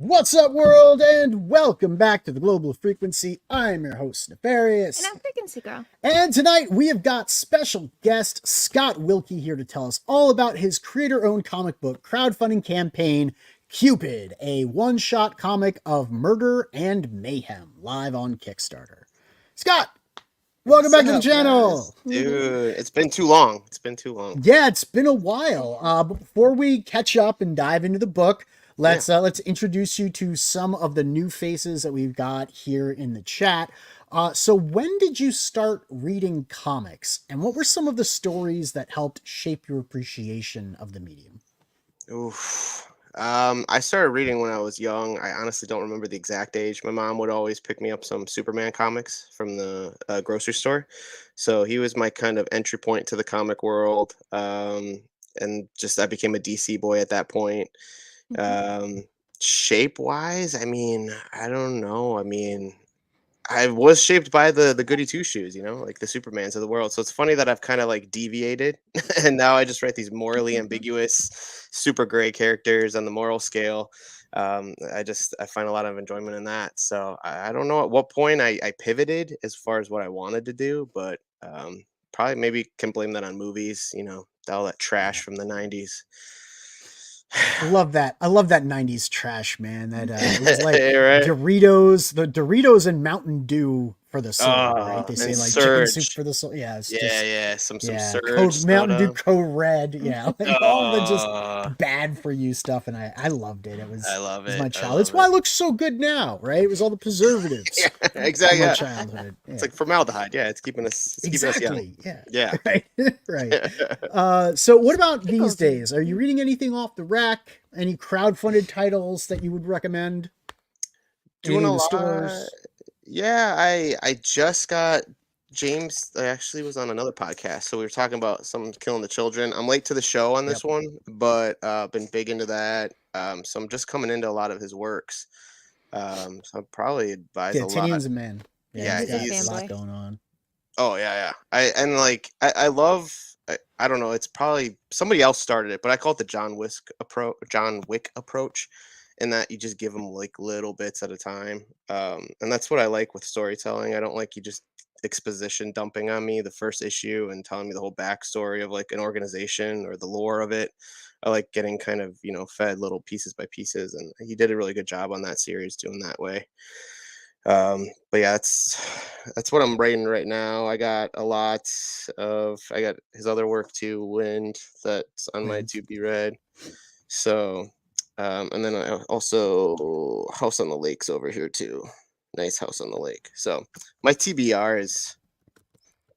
What's up, world, and welcome back to the Global Frequency. I'm your host, Nefarious. And I'm Frequency Girl. And tonight we have got special guest Scott Wilke here to tell us all about his creator-owned comic book crowdfunding campaign, Cupid, a one-shot comic of murder and mayhem, live on Kickstarter. Scott, welcome back to the channel. Guys? Dude, it's been too long. Yeah, it's been a while. But before we catch up and dive into the book, let's introduce you to some of the new faces that we've got here in the chat. So when did you start reading comics, and what were some of the stories that helped shape your appreciation of the medium? Oof. I started reading when I was young. I honestly don't remember the exact age. My mom would always pick me up some Superman comics from the grocery store. So he was my kind of entry point to the comic world. And just I became a DC boy at that point. Shape wise, I mean, I don't know. I mean, I was shaped by the goody two shoes, you know, like the Supermans of the world. So it's funny that I've kind of like deviated and now I just write these morally ambiguous, super gray characters on the moral scale. I find a lot of enjoyment in that. So I don't know at what point I pivoted as far as what I wanted to do, but probably maybe can blame that on movies, you know, all that trash from the 90s. I love that 90s trash, man. That it was like Right? Doritos and Mountain Dew for the soul, right? They say and like Surge. chicken soup for the soul. Yeah, it's Some yeah, Surge Mountain Dew soda. Code Red. Yeah, like all the just bad for you stuff, and I loved it. It was my childhood. It's why I look so good now, right? It was all the preservatives. Yeah, exactly. My childhood. Yeah. It's like formaldehyde. Yeah, it's keeping us young. Yeah. Right. So what about these days? Are you reading anything off the rack? Any crowdfunded titles that you would recommend? Doing a lot. Yeah, I just got James. I actually was on another podcast, so we were talking about someone killing the children. I'm late to the show on this one, but been big into that. So I'm just coming into a lot of his works. So I'd probly advise a lot. Tinian's a man. Yeah, he's a lot going on. Oh yeah. I love. I don't know. It's probably somebody else started it, but I call it the John Wick approach, in that you just give them like little bits at a time. And that's what I like with storytelling. I don't like you just exposition dumping on me the first issue and telling me the whole backstory of like an organization or the lore of it. I like getting kind of, you know, fed little pieces by pieces, and he did a really good job on that series doing that way. But yeah, that's what I'm writing right now. I got his other work too, Wind, that's on my to be read. So and then I also House on the Lake's over here too. Nice House on the Lake. So my TBR is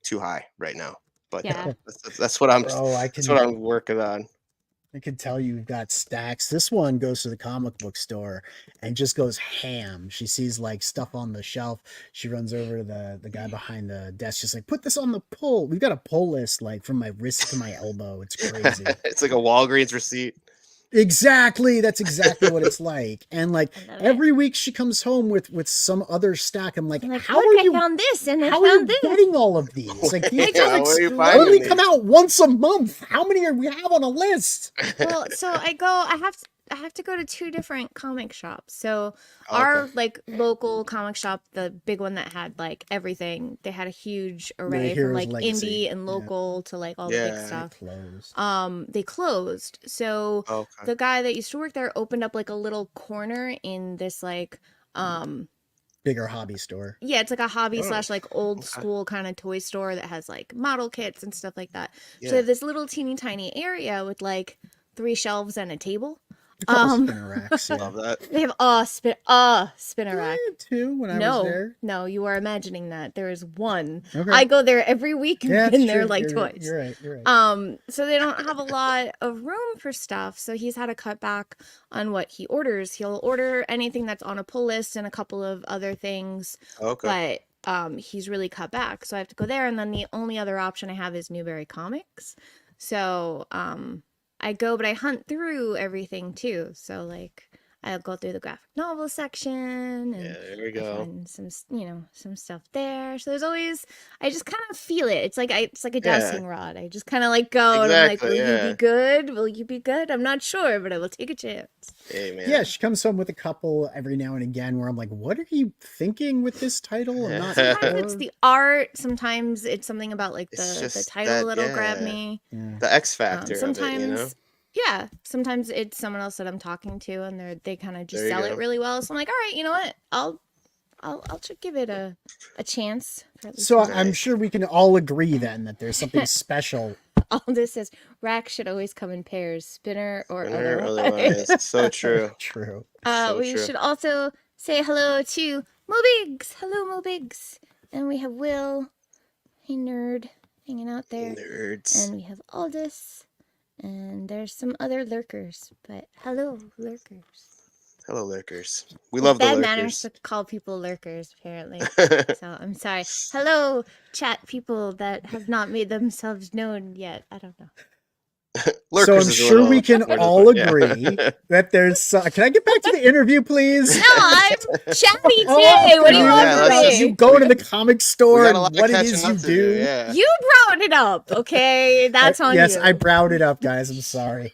too high right now, but yeah, that's what I'm working on. I can tell you've got stacks. This one goes to the comic book store and just goes ham. She sees like stuff on the shelf. She runs over to the guy behind the desk. She's like, put this on the pull. We've got a pull list like from my wrist to my elbow. It's crazy. It's like a Walgreens receipt. Exactly. That's exactly what it's like. And like every week she comes home with some other stack. I'm like, how are you found this and how are you getting all of these? Like these only come out once a month. How many are we have on a list? Well, so I have to go to two different comic shops. So our like local comic shop, the big one that had like everything, they had a huge array from like indie and local to like all the big stuff. They closed. So the guy that used to work there opened up like a little corner in this like bigger hobby store. Yeah, it's like a hobby / like old school kind of toy store that has like model kits and stuff like that. So they have this little teeny tiny area with like 3 shelves and a table. A couple Um, spinner racks. Yeah. Love that. They have spinner rack. I had two when I was No, there. no, you are imagining that. There is one. Okay. I go there every week and Yeah, been it's there true. like You're twice. You're right. You're right. So they don't have a lot of room for stuff. So he's had to cut back on what he orders. He'll order anything that's on a pull list and a couple of other things, Okay. but he's really cut back. So I have to go there, and then the only other option I have is Newberry Comics. So I go, but I hunt through everything too. So like I'll go through the graphic novel section, Yeah, and there we I go. find some, some stuff there. So there's always, I just kind of feel it. It's like it's like a Yeah. dowsing rod. I just kind of like go, and I'm like, Exactly, will you yeah. be good? Will you be good? I'm not sure, but I will take a chance. Hey, man. Yeah, she comes home with a couple every now and again where I'm like, what are you thinking with this title? I'm not Sometimes it's sure. the art. Sometimes it's something about like It's the just title that, that'll grab yeah. me. Yeah. The X factor of Sometimes, it, you know? yeah. Sometimes it's someone else that I'm talking to, and they kind of just There you sell go. it really well. So I'm like, all right, you know what? I'll just give it a chance. For at least So one. I'm Nice. sure we can all agree then that there's something special. All this says rack should always come in pairs, spinner or Spinner, otherwise. otherwise. So true. True. So We true. should also say hello to Mobiggs. Hello, Mobiggs. And we have Will, hey nerd, hanging out there. Nerds. And we have Aldous. And there's some other lurkers. But hello, lurkers. Hello, lurkers. We It's love the bad manners lurkers. to call people lurkers, apparently. So I'm sorry. Hello, chat people that have not made themselves known yet. I don't know. Lurkers So I'm is a sure little we can hard to all put, yeah. agree that there's. Can I get back to the interview, please? No, I'm chatty All today. What do you Yeah, want let's from just- me? You go into the comic We store got and a lot what of it catching is you up to do. yeah. You brought it up, okay? That's on Yes, you. I browed it up, guys. I'm sorry.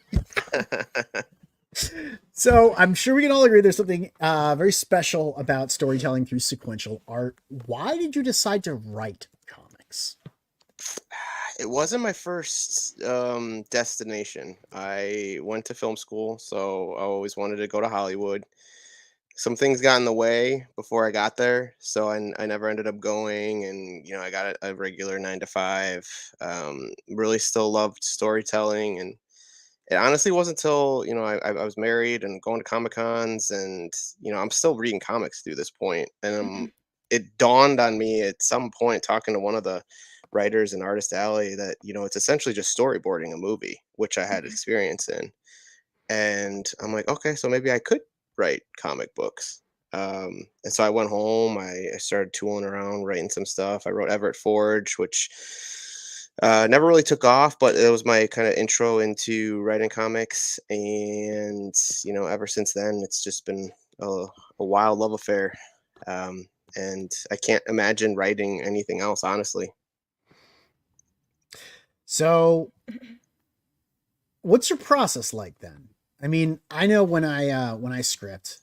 So I'm sure we can all agree there's something very special about storytelling through sequential art. Why did you decide to write comics? It wasn't my first destination. I went to film school, so I always wanted to go to Hollywood. Some things got in the way before I got there, so I never ended up going. And I got a regular 9 to 5. Really still loved storytelling, and it honestly wasn't until I was married and going to Comic Cons, and I'm still reading comics through this point. And it dawned on me at some point talking to one of the writers in Artist Alley that it's essentially just storyboarding a movie, which I had experience in. And I'm like, okay, so maybe I could write comic books. And so I went home. I started tooling around, writing some stuff. I wrote Everett Forge, which never really took off, but it was my kind of intro into writing comics. And ever since then, it's just been a wild love affair. And I can't imagine writing anything else, honestly. So what's your process like then? I mean, I know when I script,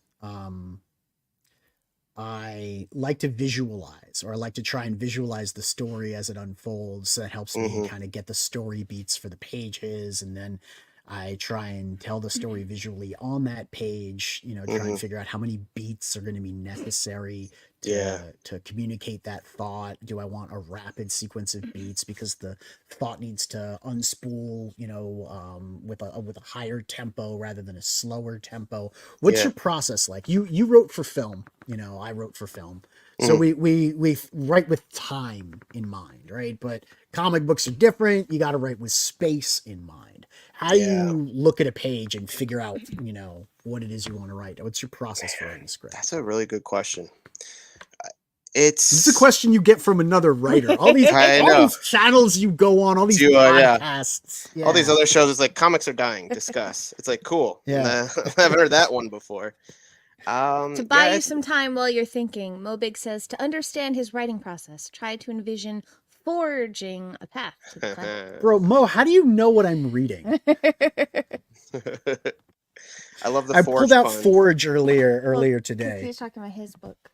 I like to visualize, or I like to try and visualize the story as it unfolds. That helps me kind of get the story beats for the pages, and then I try and tell the story visually on that page, try and figure out how many beats are going to be necessary to communicate that thought. Do I want a rapid sequence of beats because the thought needs to unspool, with a higher tempo rather than a slower tempo? What's your process like? You wrote for film, I wrote for film. So we write with time in mind, right? But comic books are different. You got to write with space in mind. How do you look at a page and figure out, what it is you want to write? What's your process for writing a script? That's a really good question. It's a question you get from another writer. All these channels you go on, all these podcasts, all these other shows. It's like comics are dying. Discuss. It's like cool. Yeah, I haven't heard that one before. To buy you some time while you're thinking, Mobig says to understand his writing process, try to envision forging a path to the planet. Bro, Mo, how do you know what I'm reading? I love the I Forge pulled out pun. Forge earlier today. He's talking about his book.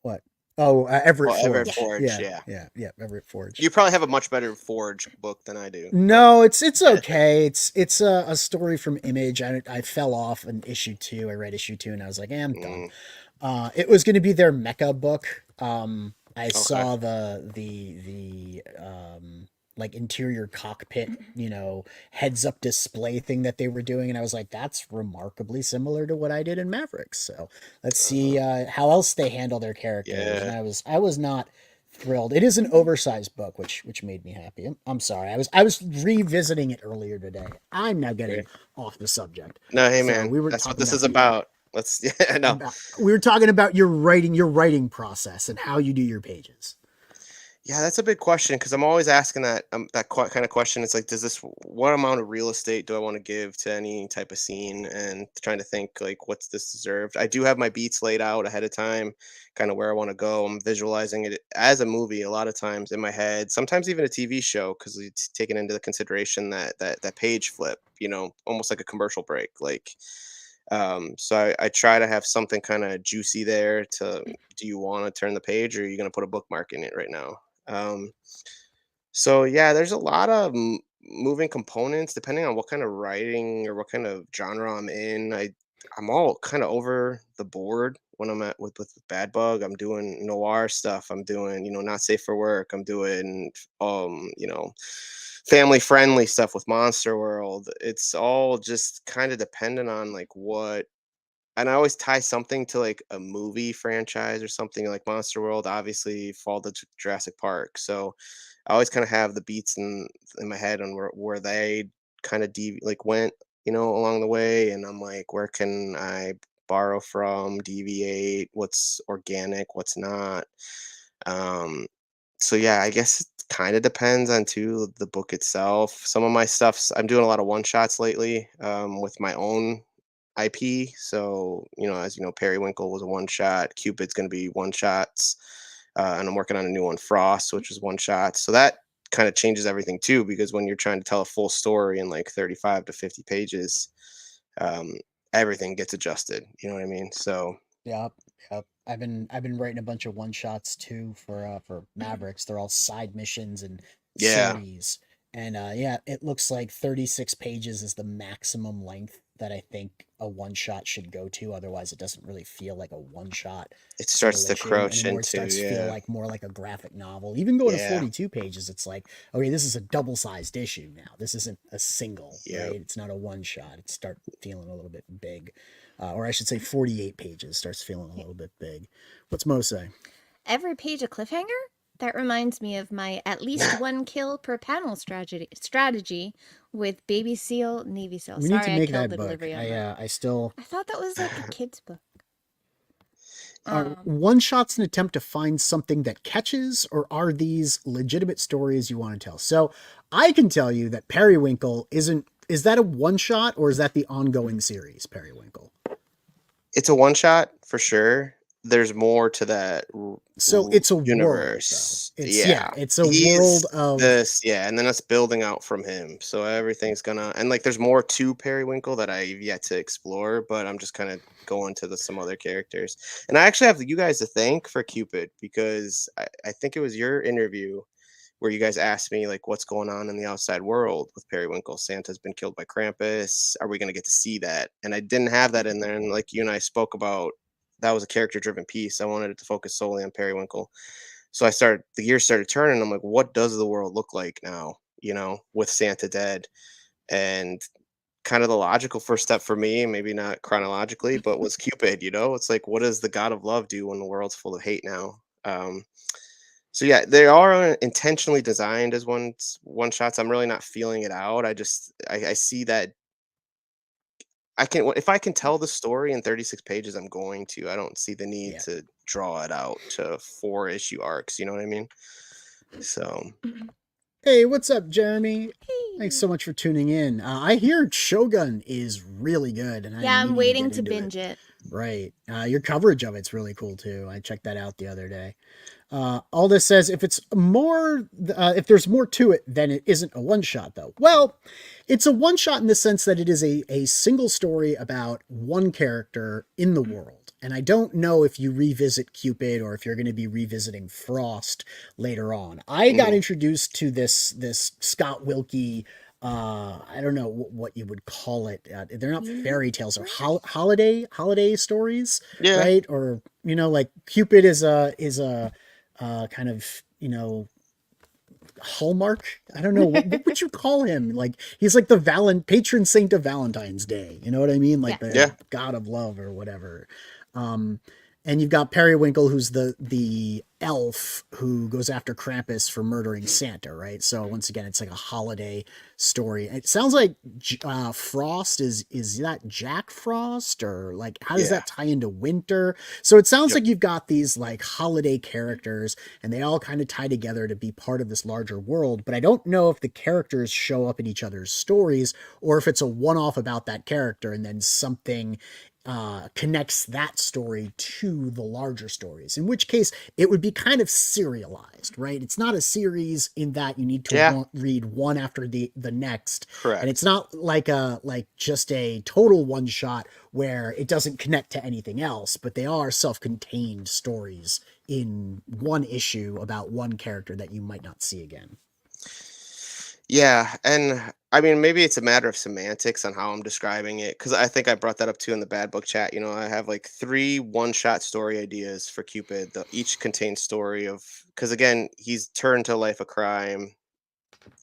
What? Oh, Everett Forge. Everett Forge, yeah, Everett Forge. You probably have a much better Forge book than I do. No, it's okay. It's a story from Image. I fell off in issue 2. I read issue 2 and I was like, I'm done. It was going to be their mecha book. I saw the like interior cockpit, heads up display thing that they were doing, and I was like, that's remarkably similar to what I did in Mavericks. So let's see how else they handle their characters. Yeah. And I was not thrilled. It is an oversized book, which made me happy. I'm sorry. I was revisiting it earlier today. I'm now getting off the subject. No, hey So man, we were that's what talking this is about. Let's yeah, no. we were talking about your writing process and how you do your pages. Yeah, that's a big question because I'm always asking that kind of question. It's like, what amount of real estate do I want to give to any type of scene, and trying to think like, what's this deserved? I do have my beats laid out ahead of time, kind of where I want to go. I'm visualizing it as a movie a lot of times in my head, sometimes even a TV show because it's taken into consideration that page flip, almost like a commercial break, like. So I try to have something kind of juicy there do you want to turn the page or are you going to put a bookmark in it right now? Um, so yeah, there's a lot of moving components depending on what kind of writing or what kind of genre I'm in. I'm all kind of over the board when I'm at with Bad Bug. I'm doing noir stuff. I'm doing not safe for work. I'm doing family friendly stuff with Monster World. It's all just kind of dependent on like what. And I always tie something to like a movie franchise or something like Monster World, obviously fall to Jurassic Park. So I always kind of have the beats in my head on where they kind of like went, along the way. And I'm like, where can I borrow from, deviate, what's organic, what's not. So yeah, I guess it kind of depends on too the book itself. Some of my stuff's I'm doing a lot of one shots lately, with my own IP. So, as you know, Periwinkle was a one shot. Cupid's going to be one shots. And I'm working on a new one, Frost, which is one shot. So that kind of changes everything too, because when you're trying to tell a full story in like 35 to 50 pages, um, everything gets adjusted. You know what I mean? So, Yep, yep. I've been writing a bunch of one shots too for Mavericks. They're all side missions and yeah, series. And yeah, it looks like 36 pages is the maximum length that I think a one shot should go to. Otherwise, it doesn't really feel like a one shot it starts single to issue crouch anymore. It into, starts to feel yeah, like more like a graphic novel. Even going to yeah, 42 pages, it's like, okay, this is a double-sized issue now. This isn't a single, yeah. right? It's not a one shot. It start feeling a little bit big. Or I should say 48 pages starts feeling a little bit big. What's Mo say? Every page a cliffhanger? That reminds me of my at least one kill per panel strategy with Baby Seal, Navy Seal. We need to Sorry, I make killed that the book. delivery on that. I still I thought that was like a kid's book. are one shots an attempt to find something that catches, or are these legitimate stories you want to tell? So I can tell you that Periwinkle isn't. Is that a one shot or is that the ongoing series, Periwinkle? It's a one shot for sure. There's more to that So it's a world, universe. though. Yeah. It's a He's world of this, yeah, and then it's building out from him. So everything's gonna and like there's more to Periwinkle that I've yet to explore, but I'm just kind of going to some other characters. And I actually have you guys to thank for Cupid because I think it was your interview where you guys asked me like what's going on in the outside world with Periwinkle. Santa's been killed by Krampus. Are we going to get to see that? And I didn't have that in there. And like you and I spoke about, that was a character driven piece. I wanted it to focus solely on Periwinkle. So the years started turning. I'm like, what does the world look like now? With Santa dead, and kind of the logical first step for me, maybe not chronologically, but was Cupid. It's like, what does the god of love do when the world's full of hate now? So yeah, they are intentionally designed as one shots. I'm really not feeling it out. I see that if I can tell the story in 36 pages, I'm going to. I don't see the need yeah. to draw it out to 4-issue arcs. You know what I mean? So Hey, what's up, Jeremy? Thanks so Hey. much for tuning in. I hear Shogun is really good, and I Yeah, am I'm meaning to waiting get to into binge it. it. Right. Your coverage of it's really cool too. I checked that out the other day. Aldous says if there's more to it, then it isn't a one shot though. Well, it's a one shot in the sense that it is a single story about one character in the world. And I don't know if you revisit Cupid or if you're going to be revisiting Frost later on. I got introduced to this Scott Wilke. I don't know what you would call it. They're not fairy tales or holiday stories, yeah, right? Or like Cupid is a kind of Hallmark. I don't know what would you call him. Like he's like the patron saint of Valentine's Day. You know what I mean? Like Yes. the Yeah. god of love or whatever. Um, and you've got Periwinkle, who's the elf who goes after Krampus for murdering Santa, right? So once again, it's like a holiday story. It sounds like Frost is that Jack Frost, or like how does Yeah. that tie into winter? So it sounds Yep. like you've got these like holiday characters, and they all kind of tie together to be part of this larger world. But I don't know if the characters show up in each other's stories, or if it's a one-off about that character, and then something connects that story to the larger stories, in which case it would be kind of serialized, right? It's not a series in that you need to read one after the next. Correct. And it's not like just a total one shot where it doesn't connect to anything else, but they are self-contained stories in one issue about one character that you might not see again. Yeah, and I mean, maybe it's a matter of semantics on how I'm describing it, because I think I brought that up too in the bad book chat. I have like 3 one-shot story ideas for Cupid. Each contains story of, because again, he's turned to life a crime.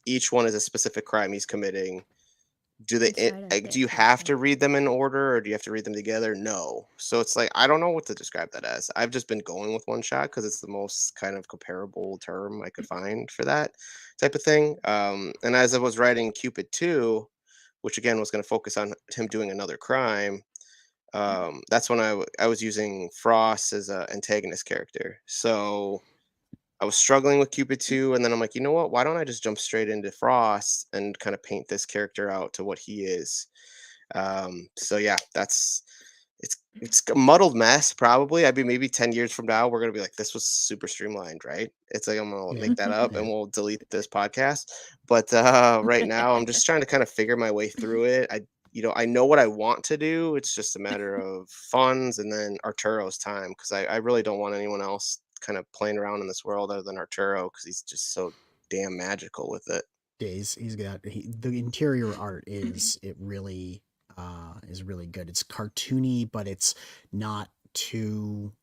Each one is a specific crime he's committing. Do you have to read them in order, or do you have to read them together? No. So it's like I don't know what to describe that as. I've just been going with one shot because it's the most kind of comparable term I could find for that type of thing. And as I was writing Cupid 2, which again was going to focus on him doing another crime, that's when I was using Frost as an antagonist character. So I was struggling with Cupid 2, and then I'm like, you know what? Why don't I just jump straight into Frost and kind of paint this character out to what he is? So yeah, it's a muddled mess. Probably, I mean, maybe 10 years from now, we're gonna be like, this was super streamlined, right? It's like I'm gonna Yeah. make that up, and we'll delete this podcast. But right now, I'm just trying to kind of figure my way through it. I know what I want to do. It's just a matter of funds and then Arturo's time, because I really don't want anyone else kind of playing around in this world other than Arturo, because he's just so damn magical with it. He's got the interior art is really good. It's cartoony, but it's not too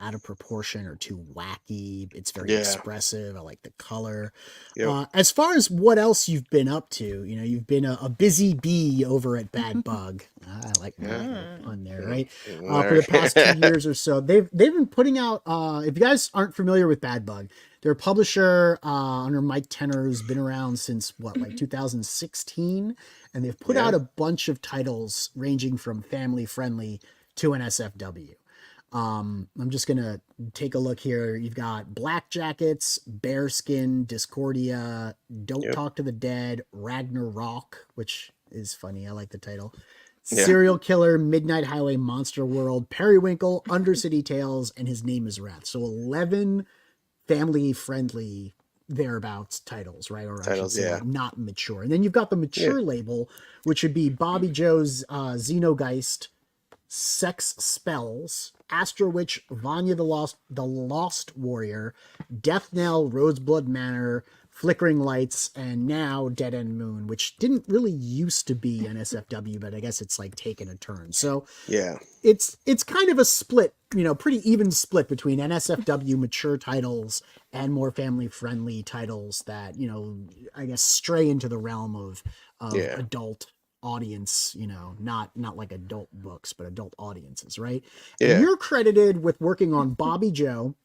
out of proportion or too wacky. It's very expressive. I like the color. Yep. As far as what else you've been up to, you've been a busy bee over at Bad Bug. I like that pun there, right? For the past 2 years or so, they've been putting out. If you guys aren't familiar with Bad Bug, their publisher under Mike Tenner, who's been around since like 2016, and they've put out a bunch of titles ranging from family friendly to NSFW. I'm just gonna take a look here. You've got Black Jackets, Bearskin, Discordia, Don't Talk to the Dead, Ragnarok, which is funny. I like the title. Serial Killer, Midnight Highway, Monster World, Periwinkle, Undercity Tales, and His Name is Wrath. So 11 family-friendly thereabouts titles, right? Or Titles, I should say, like, not mature. And then you've got the mature label, which would be Bobby Joe's Xenogeist, Sex Spells, Astro Witch, Vanya the Lost Warrior, Death Knell, Roseblood Manor, Flickering Lights, and now Dead End Moon, which didn't really used to be NSFW, but I guess it's like taken a turn. So it's kind of a split, pretty even split between NSFW mature titles and more family friendly titles that, I guess stray into the realm of adult audience, not like adult books, but adult audiences, right? And you're credited with working on Bobby Joe,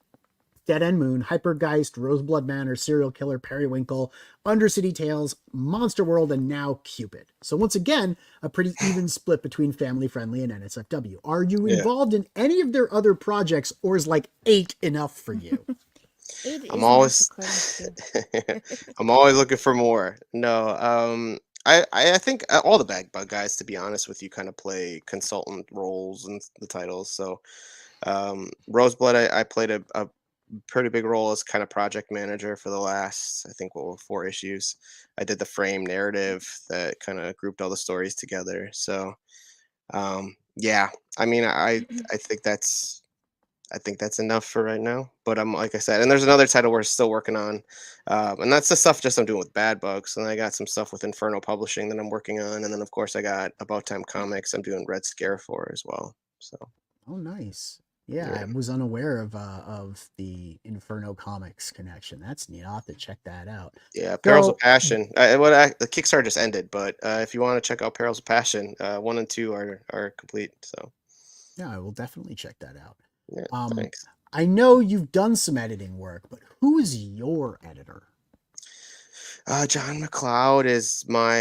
Dead End Moon, Hypergeist, Roseblood Manor, Serial Killer, Periwinkle, Undercity Tales, Monster World, and now Cupid. So once again, a pretty even split between family friendly and NSFW. Are you involved in any of their other projects, or is like 8 enough for you? I'm always I'm always looking for more. No, I think all the Bad Bug guys, to be honest with you, kind of play consultant roles in the titles. So Roseblood, I played a pretty big role as kind of project manager for the last, I think, 4 issues. I did the frame narrative that kind of grouped all the stories together. So yeah, I mean, I think that's enough for right now. But I'm like I said, and there's another title we're still working on, and that's the stuff just I'm doing with Bad Bugs. And I got some stuff with Inferno Publishing that I'm working on, and then of course I got About Time Comics I'm doing Red Scare for as well. So. Oh, nice. Yeah, I was unaware of the Inferno Comics connection. That's neat. I'll have to check that out. Yeah, Perils of So, Passion. The Kickstarter just ended, but if you want to check out Perils of Passion, 1 and 2 are complete. So yeah, I will definitely check that out. yeah, thanks. I know you've done some editing work, but who is your editor? John McLeod is my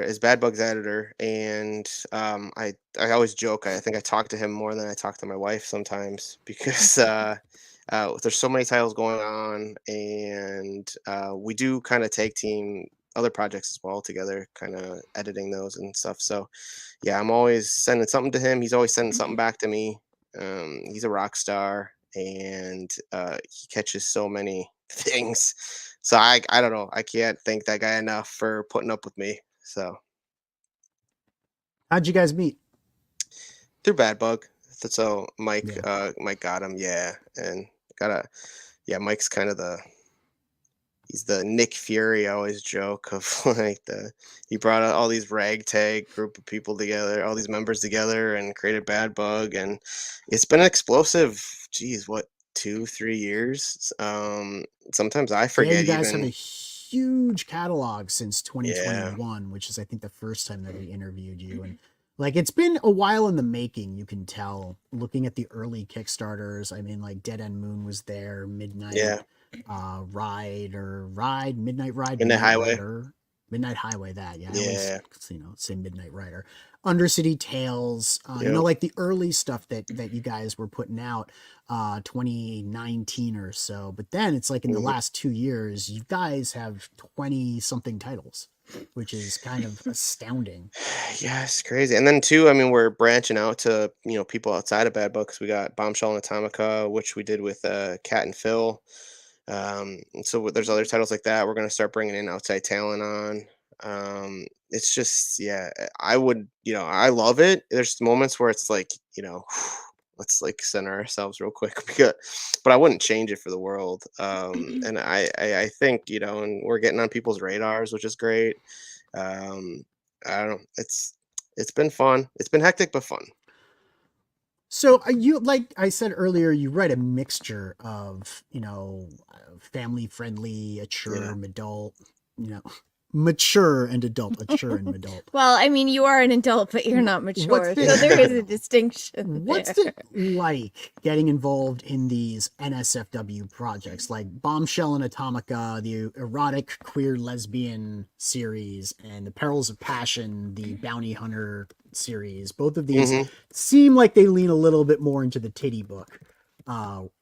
is Bad Bugs editor, and I always joke. I think I talk to him more than I talk to my wife sometimes because there's so many titles going on, and we do kind of tag team other projects as well together, kind of editing those and stuff. So yeah, I'm always sending something to him. He's always sending something back to me. He's a rock star, and he catches so many things. So I don't know. I can't thank that guy enough for putting up with me. So How'd you guys meet? through Bad Bug. So Yeah. Mike got him, yeah, and Mike's kind of he's the Nick Fury. I always joke of like he brought all these ragtag group of people together, all these members together, and created Bad Bug, and it's been an explosive. Geez, what 2-3 years? Sometimes I Yeah, forget you guys have a even. huge catalog since Yeah, 2021, which is I think the first time that we interviewed you. And like it's been a while in the making, you can tell looking at the early Kickstarters. I mean, like Dead End Moon was there, yeah. Midnight Ride, Midnight Midnight Highway. Rider, Midnight Highway, that. Yeah, I always, Yeah. say Midnight Rider. Undercity Tales, Yep. like the early stuff that you guys were putting out 2019 or so. But then it's like in the Mhm. last 2 years, you guys have 20 something titles, which is kind of astounding. Yeah, it's crazy. And then too, I mean, we're branching out to people outside of Bad Books. We got Bombshell and Atomica, which we did with Cat and Phil. And so there's other titles like that. We're gonna start bringing in outside talent on. It's just yeah, I love it. There's moments where it's like let's like center ourselves real quick because, but I wouldn't change it for the world. And I think and we're getting on people's radars, which is great. Um, I don't know. It's been fun. It's been hectic but fun. So you, like I said earlier, you write a mixture of, family friendly, Yeah. you know, mature and adult, mature and adult. Well, I mean, you are an adult, but you're not What's mature, the so there is a distinction what's there. it like getting involved in these NSFW projects like Bombshell and Atomica, the erotic queer lesbian series, and the Perils of Passion, the bounty hunter series? Both of these Hmm. seem like they lean a little bit more into the titty book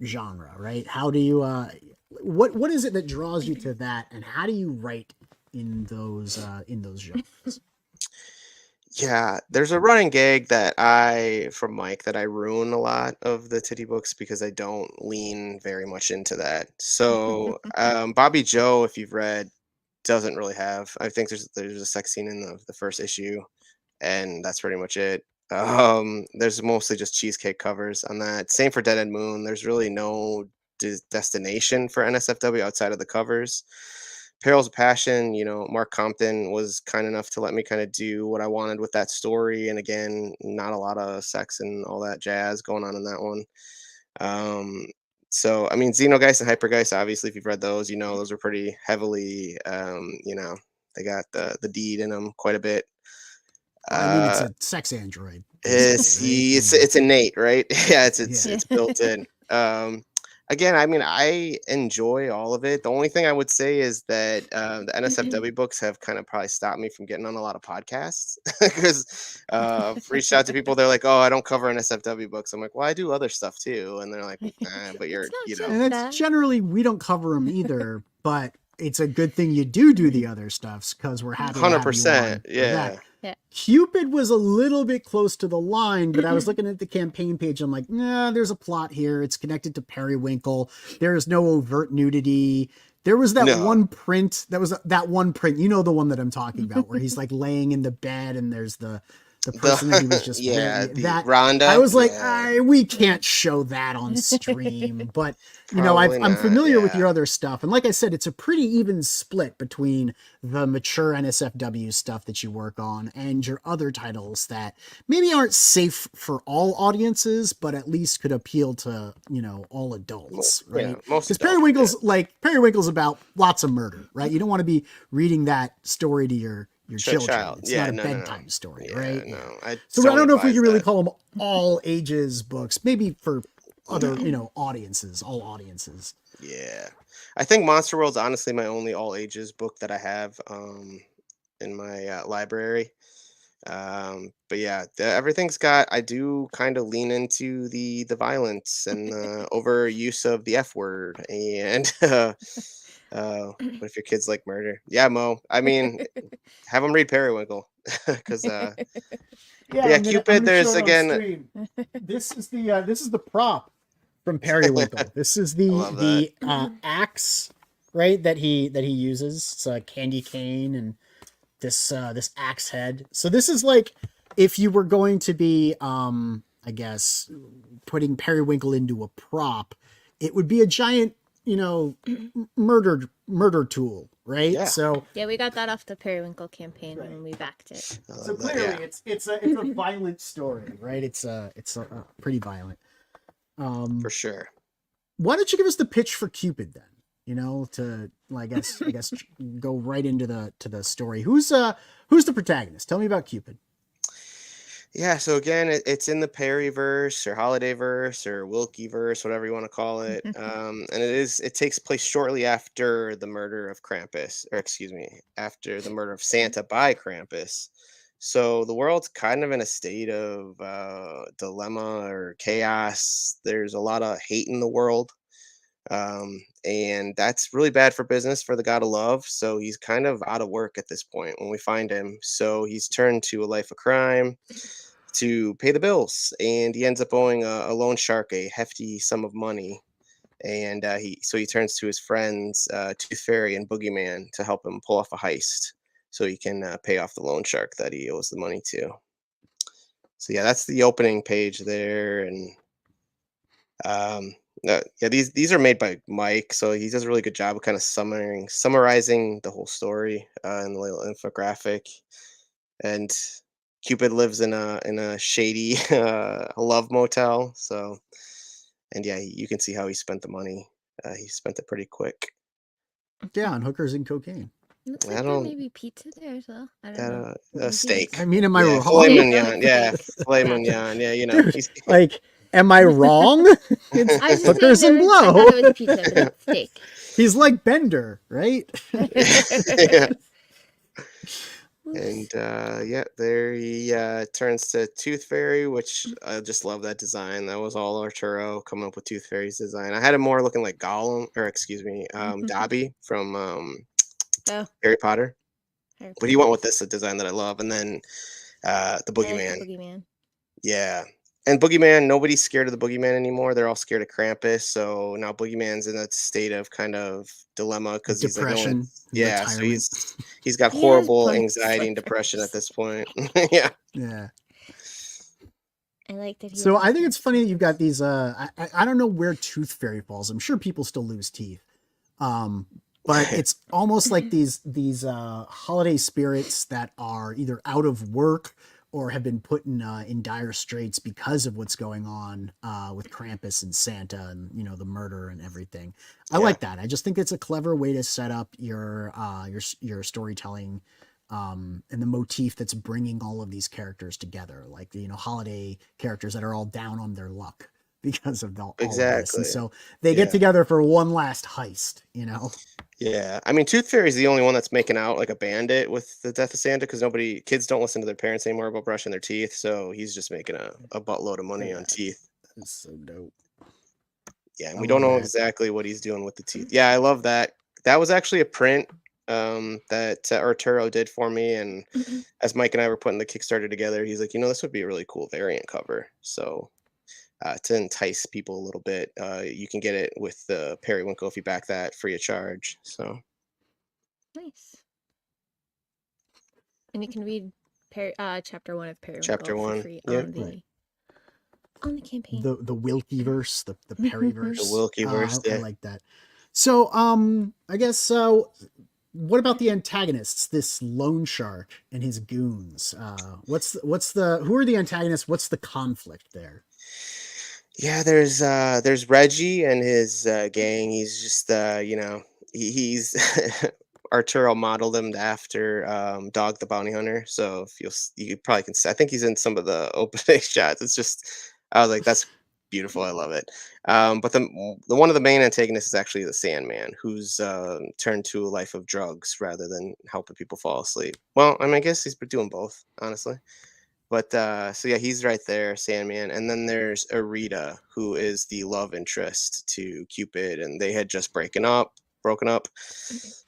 genre, right? How do you what is it that draws you to that, and how do you write in those genres? Yeah, there's a running gag from Mike that I ruin a lot of the titty books because I don't lean very much into that. So, Bobby Joe, if you've read, doesn't really have. I think there's a sex scene in the first issue, and that's pretty much it. There's mostly just cheesecake covers on that. Same for Dead End Moon. There's really no destination for NSFW outside of the covers. Perils of Passion, Mark Compton was kind enough to let me kind of do what I wanted with that story. And again, not a lot of sex and all that jazz going on in that one. Um, so, I mean, Xenogeist and Hypergeist, obviously, if you've read those, those are pretty heavily, they got the deed in them quite a bit. Well, I mean, it's Uh, a sex android, it's basically, right? it's innate, right? Yeah, it's Yeah. Yeah. it's built in. Again, I mean, I enjoy all of it. The only thing I would say is that the NSFW books have kind of probably stopped me from getting on a lot of podcasts because I've reached out to people. They're like, "Oh, I don't cover NSFW books." I'm like, "Well, I do other stuff too," and they're like, "But It's you're, not And just that's that. generally, we don't cover them either, but it's a good thing you do the other stuffs because we're happy to have you 100%, on for that. yeah, Yeah. Cupid was a little bit close to the line, but I was looking at the campaign page. I'm like, nah, there's a plot here. It's connected to Periwinkle. There is no overt nudity. There was that no, one print. That was that one print. You know the one that I'm talking about, where he's like laying in the bed and there's the the person that he was just the that Rhonda. I was like, yeah. we can't show that on stream. But you know, Probably I'm not, familiar with yeah. your other stuff, and like I said, it's a pretty even split between the mature NSFW stuff that you work on and your other titles that maybe aren't safe for all audiences, but at least could appeal to, you know, all adults, right? Most Because adults, Periwinkle's about lots of murder, right? You don't want to be reading that story to your children. child. It's Yeah, not a no, bedtime story, right? No, So I don't know if we can really that. call them all ages books. Maybe for other, you know, audiences, all audiences. Yeah, I think Monster World's honestly my only all ages book that I have in my library. But yeah, everything's got. I do kind of lean into the violence and overuse of the F word and. What if your kids like murder? Yeah, Mo. I mean, have them read Periwinkle, because Yeah, yeah, I'm Cupid. gonna show There's it on again. stream. This is the prop from Periwinkle. This is I love that. the axe, right? That he uses. It's a candy cane and this axe head. So this is like if you were going to be I guess putting Periwinkle into a prop, it would be a giant, you know, murder tool, right? Yeah. So yeah, we got that off the Periwinkle campaign when we backed it. so clearly it's a violent story, right? It's a pretty violent. For sure. Why don't you give us the pitch for Cupid then? You know, to I guess go right into the story. Who's the protagonist? Tell me about Cupid. Yeah, so again, it's in the Perryverse or Holidayverse or Wilkeverse, whatever you want to call it. And it takes place shortly after the murder of Krampus, or excuse me, after the murder of Santa by Krampus. So the world's kind of in a state of dilemma or chaos. There's a lot of hate in the world. And that's really bad for business for the god of love. So he's kind of out of work at this point when we find him. So he's turned to a life of crime to pay the bills, and he ends up owing a loan shark a hefty sum of money. And he turns to his friends, Tooth Fairy and Boogeyman, to help him pull off a heist, so he can pay off the loan shark that he owes the money to. So yeah, that's the opening page there, and yeah, these are made by Mike, so he does a really good job of kind of summarizing the whole story in the little infographic. And Cupid lives in a shady love motel. So, and yeah, you can see how he spent the money. He spent it pretty quick. Yeah, on hookers and cocaine. Looks I like there don't. may be pizza there as well. I don't know. A steak. I mean, am I Yeah, wrong? filet Steak, mignon. Yeah, filet Gotcha. mignon. Yeah, you know. Dude, like, am I wrong? It's I was just hookers saying and I blow. thought it was pizza, but it's steak. He's like Bender, right? Yeah. And yeah, there he turns to Tooth Fairy, which I just love that design. That was all Arturo coming up with Tooth Fairy's design. I had him more looking like Gollum, or excuse me, Dobby from Oh, Harry Potter. Harry But he went with this design that I love. And then the I like the Boogeyman. Boogeyman. Yeah. And Boogeyman, nobody's scared of the Boogeyman anymore. They're all scared of Krampus. So now Boogeyman's in that state of kind of dilemma because he's like, Depression, yeah, so retirement. he's got He has horrible points anxiety like and depression at Krampus. this point. Yeah. Yeah. I like that. So I think it's funny that you've got these. I don't know where Tooth Fairy falls. I'm sure people still lose teeth. But it's almost like these holiday spirits that are either out of work or have been put in dire straits because of what's going on with Krampus and Santa and, you know, the murder and everything. I like that. I just think it's a clever way to set up your storytelling and the motif that's bringing all of these characters together, like, you know, holiday characters that are all down on their luck because of all of this. And so they get together for one last heist, you know? Yeah, I mean, Tooth Fairy's the only one that's making out like a bandit with the death of Santa because kids don't listen to their parents anymore about brushing their teeth. So he's just making a buttload of money on teeth. That's so dope. Yeah, and we don't know exactly what he's doing with the teeth. Yeah, I love that. That was actually a print that Arturo did for me. And as Mike and I were putting the Kickstarter together, he's like, you know, this would be a really cool variant cover. So to entice people a little bit, you can get it with the Periwinkle if you back that free of charge. So nice. And you can read chapter 1 of Periwinkle Chapter for 1. free Yep. on the campaign. The Wilkeverse, the Perryverse. The Wilkeverse, I yeah. like that. So, I guess what about the antagonists? This loan shark and his goons. Who are the antagonists? What's the conflict there? Yeah, there's Reggie and his gang. He's just he's Arturo modeled him after Dog the Bounty Hunter. So if you probably can see, I think he's in some of the opening shots. It's just, I was like, that's beautiful. I love it. But the one of the main antagonists is actually the Sandman, who's turned to a life of drugs rather than helping people fall asleep. Well, I mean, I guess he's been doing both, honestly. But so yeah, he's right there, Sandman. And then there's Arita, who is the love interest to Cupid, and they had just broken up.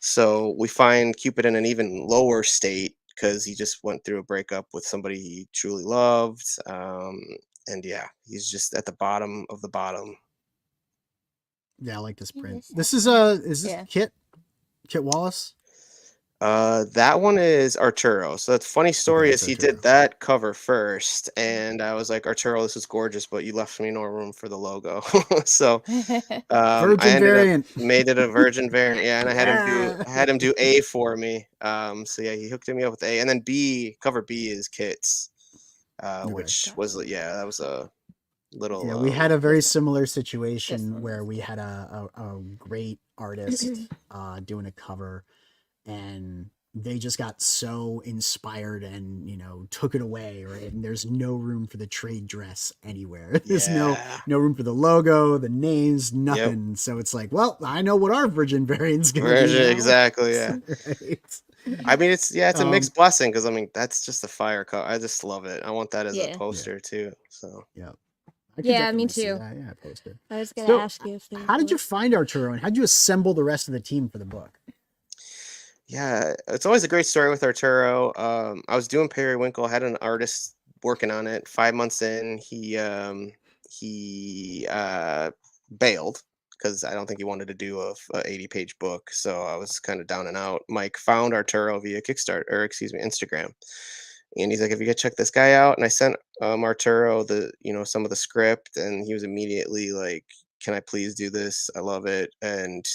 So we find Cupid in an even lower state because he just went through a breakup with somebody he truly loved. And yeah, he's just at the bottom of the bottom. Yeah, I like this print. This Is this Yeah. Kit Wallace? That one is Arturo. So the funny story Okay, is he Arturo. did that cover first, and I was like, Arturo, this is gorgeous, but you left me no room for the logo. So I ended up made it a virgin variant. Yeah, and I had him do A for me. So yeah, he hooked me up with A, and then cover B is Kit's, which was that was a little. Yeah, we had a very similar situation where we had a great artist doing a cover, and they just got so inspired and took it away, right? And there's no room for the trade dress anywhere. There's no room for the logo, the names, nothing. Yep. So it's like, well, I know what our virgin variant's gonna be now. Exactly, yeah. Right. I mean, it's a mixed blessing, because I mean, that's just a fire cover. I just love it. I want that as a poster too. So yeah, me too. Yeah, poster. I was gonna ask you. How did you find Arturo, and how did you assemble the rest of the team for the book? Yeah, it's always a great story with Arturo. I was doing Periwinkle, had an artist working on it. 5 months in, he bailed because I don't think he wanted to do a 80-page book. So I was kind of down and out. Mike found Arturo via Instagram, and he's like, "If you could check this guy out," and I sent Arturo some of the script, and he was immediately like, "Can I please do this? I love it." And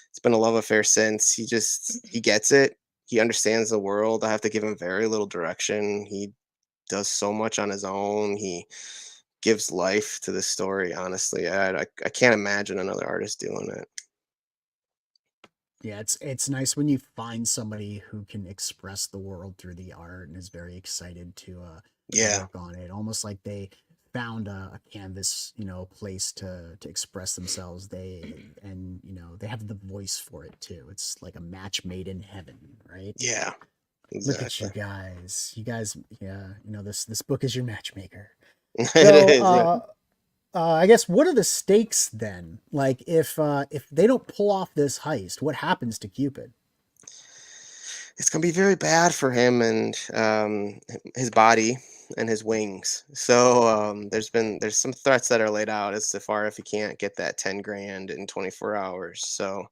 it's been a love affair since. He gets it. He understands the world. I have to give him very little direction. He does so much on his own. He gives life to this story. Honestly, I can't imagine another artist doing it. Yeah, it's nice when you find somebody who can express the world through the art and is very excited to work on it. Almost like they found a canvas, place to express themselves. They have the voice for it too. It's like a match made in heaven, right? Yeah, exactly. Look at you guys. Yeah, this book is your matchmaker. It is, yeah. I guess, what are the stakes then? Like, if they don't pull off this heist, what happens to Cupid? It's gonna be very bad for him and his body and his wings. So there's some threats that are laid out as far if he can't get that 10 grand in 24 hours. So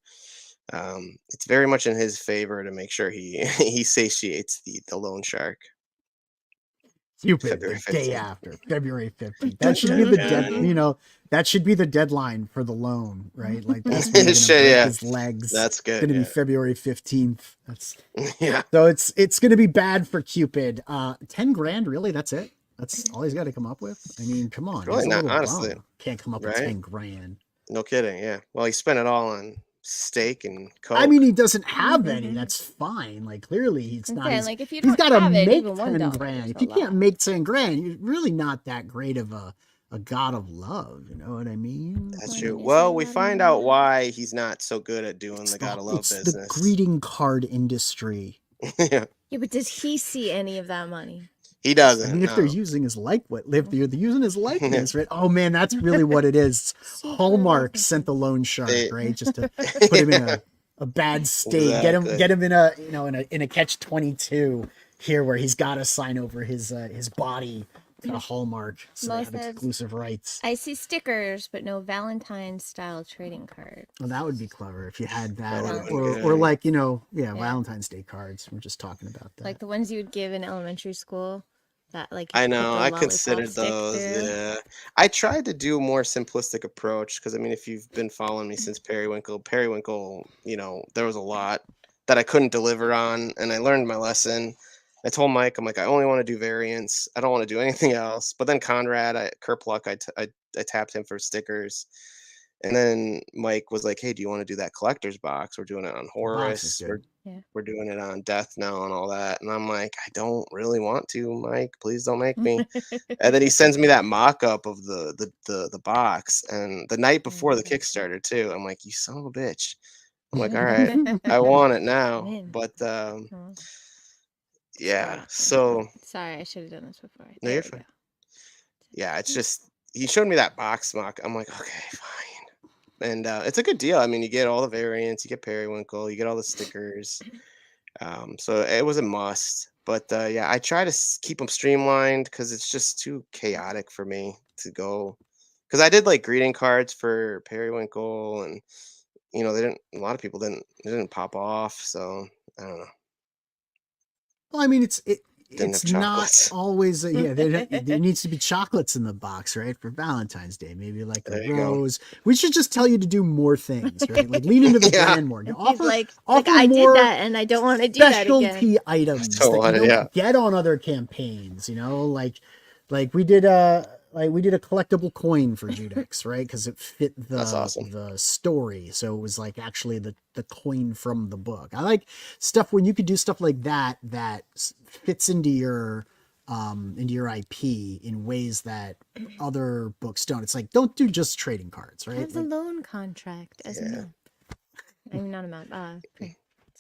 it's very much in his favor to make sure he satiates the loan shark. Cupid, the day after, February 15th. That should be that should be the deadline for the loan, right? Like, that's when he's gonna break his legs. That's good. It's gonna be February 15th. That's yeah. So it's gonna be bad for Cupid. 10 grand, really? That's it? That's all he's got to come up with? I mean, come on. Really not, honestly. Can't come up with 10 grand. No kidding, yeah. Well, he spent it all on steak and coke. I mean, he doesn't have any. That's fine. Like, clearly he's not. Like, if you he's got to make even 10 grand. If you can't make 10 grand, you're really not that great of a god of love. You know what I mean? That's true. Well, we find out why he's not so good at doing the god of love business. It's the greeting card industry. Yeah, but does he see any of that money? He doesn't. I mean, if they're using his if they're using his likeness, right? Oh man, that's really what it is. Hallmark sent the loan shark, right? Just to put him in a bad state, Exactly. get him in a catch-22 here, where he's got to sign over his body a Hallmark, so they Most have of- exclusive rights. I see stickers, but no Valentine's style trading card. Well, that would be clever if you had that, That or, would've been or good. like, you know, Valentine's Day cards. We're just talking about that. Like the ones you would give in elementary school. That like you I could put know, the I lollipop considered stick those. through. Yeah, I tried to do a more simplistic approach because I mean, if you've been following me since Periwinkle, you know, there was a lot that I couldn't deliver on, and I learned my lesson. I told Mike, I'm like, I only want to do variants. I don't want to do anything else. But then Conrad, Kerpluck, I tapped him for stickers, and then Mike was like, hey, do you want to do that collector's box? We're doing it on Box is Horus. good. We're doing it on Death now and all that. And I'm like, I don't really want to, Mike. Please don't make me. And then he sends me that mock-up of the box, and the night before the Kickstarter too. I'm like, you son of a bitch. I'm like, all right, I want it now. Man. But Oh, yeah, so sorry, I should have done this before. no, There you're we fine. go. Yeah, it's just he showed me that box mock. I'm like, okay, fine. And it's a good deal. I mean, you get all the variants, you get Periwinkle, you get all the stickers. So it was a must. But yeah, I try to keep them streamlined because it's just too chaotic for me to go. Because I did like greeting cards for Periwinkle, and you know, they didn't. A lot of people didn't pop off. So I don't know. Well, I mean, Didn't have it's not chocolates. always there needs to be chocolates in the box, right, for Valentine's Day. Maybe like There a you go. rose. We should just tell you to do more things, right? Like lean into the Yeah. brand more. You offer like offer I did more that and I don't want to do that again. specialty items So that what, you don't yeah. get on other campaigns. You know, like we did a collectible coin for Judex, right? Because it fit That's awesome. the story, so it was like actually the coin from the book. I like stuff when you could do stuff like that fits into your IP in ways that other books don't. It's like, don't do just trading cards, right? Have the Like, loan contract as a mount. I mean, not a mount.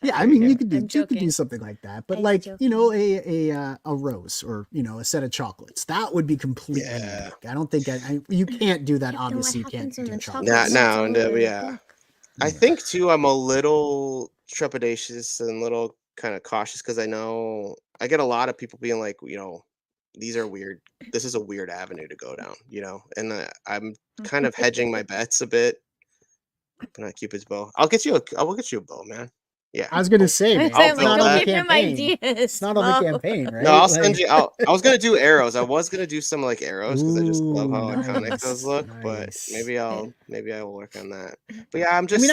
yeah, I mean, you could I'm do joking. something like that, but I'm like, joking. you know, a rose, or you know, a set of chocolates, that would be completely Yeah. unique. I don't think you can't do that. Yeah, then what Obviously, you can't happens when do the chocolate. Nah, chocolate no, melts all over the yeah. book? I think too, I'm a little trepidatious and a little kind of cautious because I know I get a lot of people being like, you know, these are weird. This is a weird avenue to go down, you know, and I'm kind of hedging my bets a bit. But not Cupid's bow. I will get you a bow, man. Yeah. I was gonna say, man, I'll it's build not on the that. Give him campaign. ideas. It's not on the Mo. campaign, right? No, I'll Like- send you out. I was gonna do arrows. I was gonna do some like arrows because I just love how Ooh, iconic those look. But nice. maybe I will work on that. But yeah, I'm I just. mean,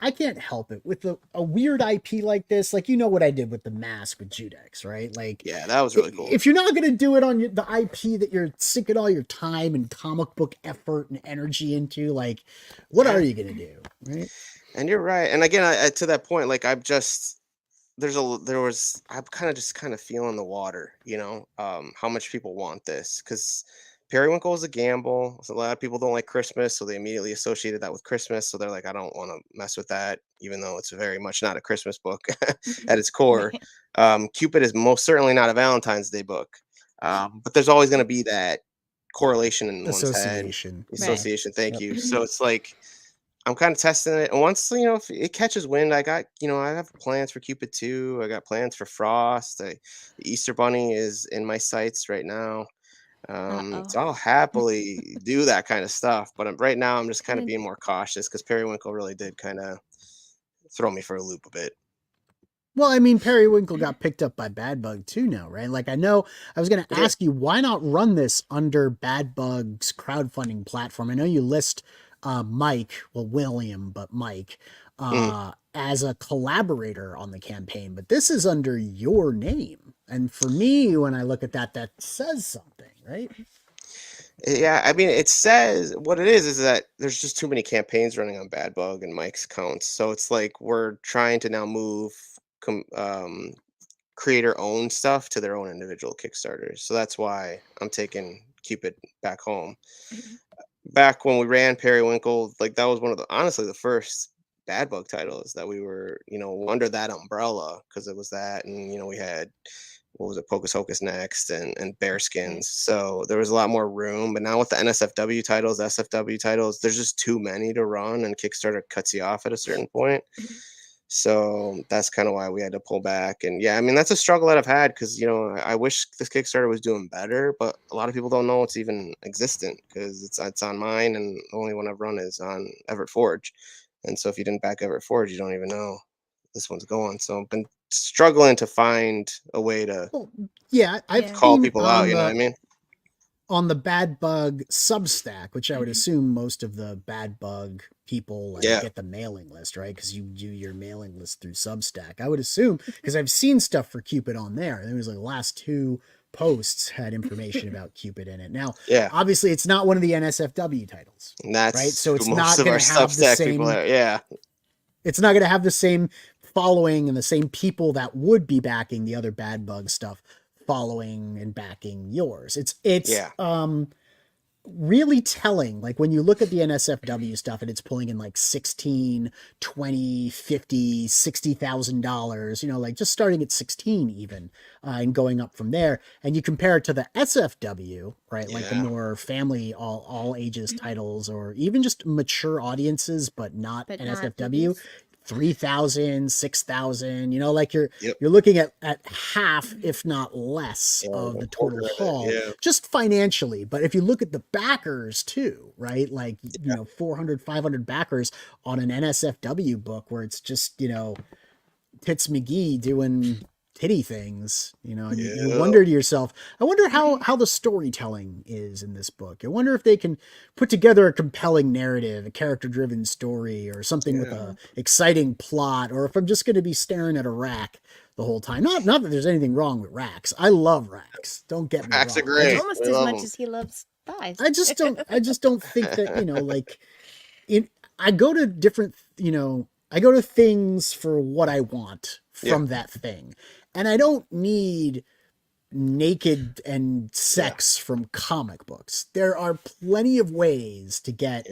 I can't help it with a weird IP like this. Like, you know what I did with the mask with Judex, right? Like, Yeah, that was really cool. If you're not gonna do it on the IP that you're sinking all your time and comic book effort and energy into, like, what are you gonna do, right? And you're right. And again, I to that point, like I'm just I'm kind of feeling the water, you know, how much people want this because Periwinkle is a gamble. So a lot of people don't like Christmas, so they immediately associated that with Christmas. So they're like, I don't want to mess with that, even though it's very much not a Christmas book at its core. Cupid is most certainly not a Valentine's Day book, but there's always going to be that correlation in one's head. Association. Association. Thank Yep. you. So it's like I'm kind of testing it, and once you know if it catches wind, I have plans for Cupid 2. I got plans for Frost. The Easter Bunny is in my sights right now. So I'll happily do that kind of stuff, but right now I'm just kind of being more cautious because Periwinkle really did kind of throw me for a loop a bit. Well, I mean, Periwinkle got picked up by Bad Bug too now, right? Like, I know I was going to ask you, why not run this under Bad Bug's crowdfunding platform? I know you list William, but Mike, as a collaborator on the campaign, but this is under your name. And for me, when I look at that, that says something, right? Yeah, I mean, it says what it is that there's just too many campaigns running on Bad Bug and Mike's accounts. So it's like we're trying to now move creator-owned stuff to their own individual Kickstarters. So that's why I'm taking Cupid back home. Back when we ran Periwinkle, like that was honestly the first Bad Bug titles that we were, you know, under that umbrella because it was that, and you know, we had what was it, Pocus Hocus next, and Bearskins. So there was a lot more room. But now with the NSFW titles, SFW titles, there's just too many to run, and Kickstarter cuts you off at a certain point. So that's kind of why we had to pull back. And yeah, I mean, that's a struggle that I've had because, I wish this Kickstarter was doing better, but a lot of people don't know it's even existent because it's on mine, and the only one I've run is on Everett Forge. And so if you didn't back Everett Forge, you don't even know this one's going. So I've been struggling to find a way to Well, yeah, I've call seen people out, you know what I mean? on the Bad Bug Substack, which I would assume most of the Bad Bug people get the mailing list, right? Because you do your mailing list through Substack. I would assume, because I've seen stuff for Cupid on there. There was like the last 2 posts had information about Cupid in it. Now, obviously, it's not one of the NSFW titles, and that's right? So it's most not of going our to have the Substack same. people are, It's not going to have the same following and the same people that would be backing the other Bad Bug stuff following and backing yours. It's really telling, like when you look at the NSFW stuff and it's pulling in like 16, 20, 50, $60,000, like just starting at 16 even, and going up from there, and you compare it to the SFW, right? Like the more family, all ages titles, or even just mature audiences, but not NSFW. 3,000, 6,000, like you're looking at half, if not less, of the total haul, just financially. But if you look at the backers too, right? Like, 400, 500 backers on an NSFW book where it's just, Tits McGee doing titty things, and you wonder to yourself, I wonder how the storytelling is in this book. I wonder if they can put together a compelling narrative, a character-driven story, or something with a exciting plot, or if I'm just going to be staring at a rack the whole time. Not that there's anything wrong with racks. I love racks. Don't get me racks wrong. Are great. Almost as much as he loves thighs. I just don't think that, I go to different, I go to things for what I want from that thing. And I don't need naked and sex from comic books. There are plenty of ways to get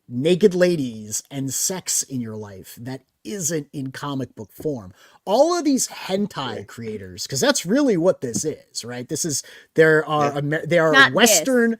naked ladies and sex in your life that isn't in comic book form. All of these hentai creators, because that's really what this is, right? There are Western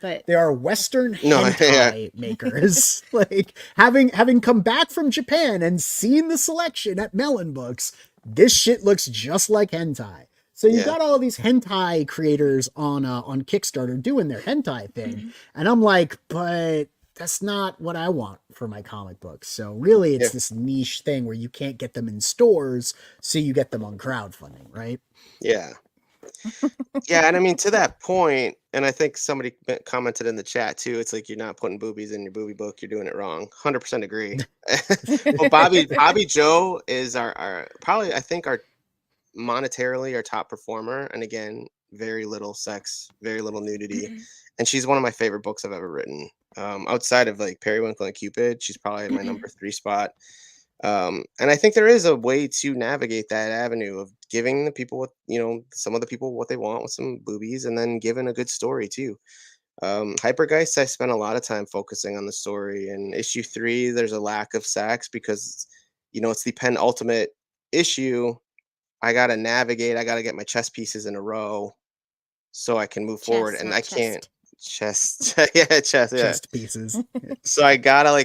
hentai makers. Like having come back from Japan and seen the selection at Melon Books, this shit looks just like hentai. So you got all these hentai creators on Kickstarter doing their hentai thing, and I'm like, but that's not what I want for my comic books. So really, it's this niche thing where you can't get them in stores, so you get them on crowdfunding, right? Yeah. And I mean, to that point, and I think somebody commented in the chat too, it's like, you're not putting boobies in your booby book, you're doing it wrong. 100% agree. Well, Bobby Joe is our probably, I think, our monetarily our top performer, and again, very little sex, very little nudity, and she's one of my favorite books I've ever written. Outside of like Periwinkle and Cupid, she's probably in my number 3 spot. And I think there is a way to navigate that avenue of giving the people what, some of the people what they want with some boobies, and then giving a good story too. Hypergeist, I spent a lot of time focusing on the story. In issue 3, there's a lack of sex because, it's the penultimate issue. I got to navigate. I got to get my chess pieces in a row so I can move forward. And I can't chest. Chest pieces. So I gotta I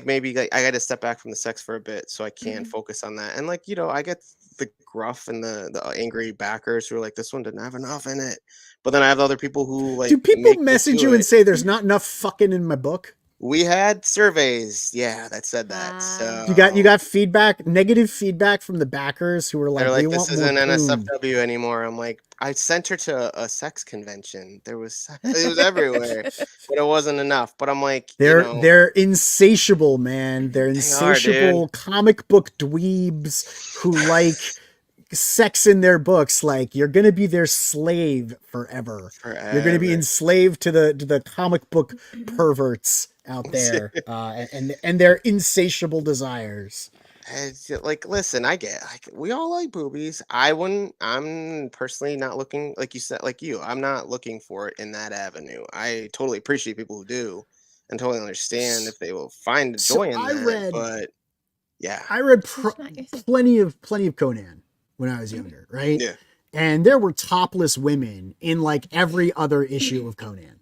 gotta step back from the sex for a bit so I can focus on that. And I get the gruff and the angry backers who are like, this one didn't have enough in it. But then I have other people who do people message you and say there's not enough fucking in my book? We had surveys, that said that. So you got feedback, negative feedback from the backers who were like, they're we like, want this more isn't poon. NSFW anymore. I'm like, I sent her to a sex convention. It was everywhere, but it wasn't enough. But I'm like, they're insatiable, man. They're insatiable comic book dweebs who like sex in their books. Like, you're gonna be their slave forever. You're gonna be enslaved to the comic book perverts out there, and their insatiable desires. Like, listen, I get, we all like boobies. I'm personally not looking, like you said, like you, I'm not looking for it in that avenue. I totally appreciate people who do, and totally understand if they will find joy in that. But yeah, I read plenty of Conan when I was younger, right? Yeah. And there were topless women in like every other issue of Conan.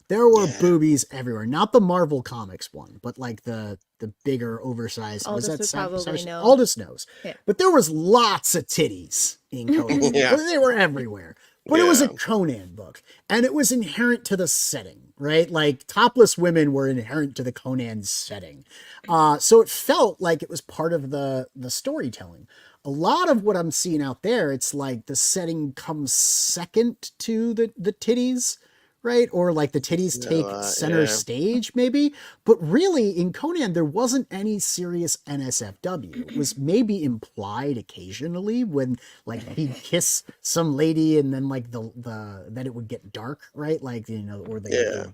There were boobies everywhere. Not the Marvel Comics one, but like the bigger, oversized. Aldous was that would probably know. Aldous knows. Yeah. But there was lots of titties in Conan. They were everywhere. But it was a Conan book, and it was inherent to the setting, right? Like topless women were inherent to the Conan setting. So it felt like it was part of the storytelling. A lot of what I'm seeing out there, it's like the setting comes second to the titties, right? Or like the titties take center stage, maybe. But really, in Conan, there wasn't any serious NSFW. It was maybe implied occasionally when like he'd kiss some lady, and then like then it would get dark, right? Like, you know, or the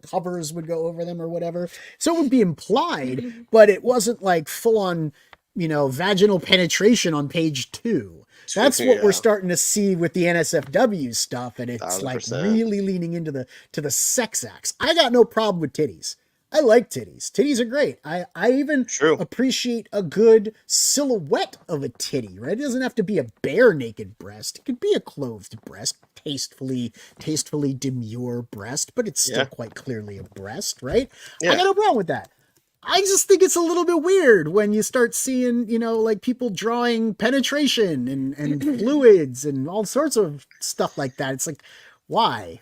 covers would go over them or whatever. So it would be implied, but it wasn't like full on, you know, vaginal penetration on page 2. That's what we're starting to see with the NSFW stuff, and it's 100%. Like really leaning into the sex acts. I got no problem with titties. I like titties. Titties are great. I even appreciate a good silhouette of a titty, right? It doesn't have to be a bare naked breast. It could be a clothed breast, tastefully demure breast, but it's still quite clearly a breast, right? I got no problem with that. I just think it's a little bit weird when you start seeing, you know, like people drawing penetration and fluids and all sorts of stuff like that. It's like, why?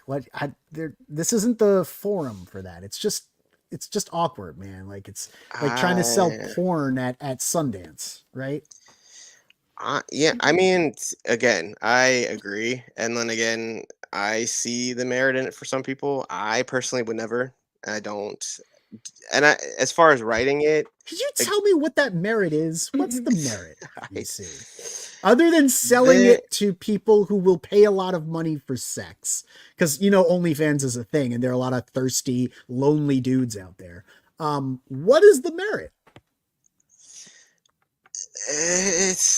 This isn't the forum for that. It's just awkward, man. Like it's like trying to sell porn at Sundance, right? Yeah, I mean, again, I agree. And then again, I see the merit in it for some people. I personally would never. I don't. And as far as writing it, could you tell me what that merit is? What's the merit you see? Other than selling it to people who will pay a lot of money for sex. Because, you know, OnlyFans is a thing, and there are a lot of thirsty, lonely dudes out there. What is the merit?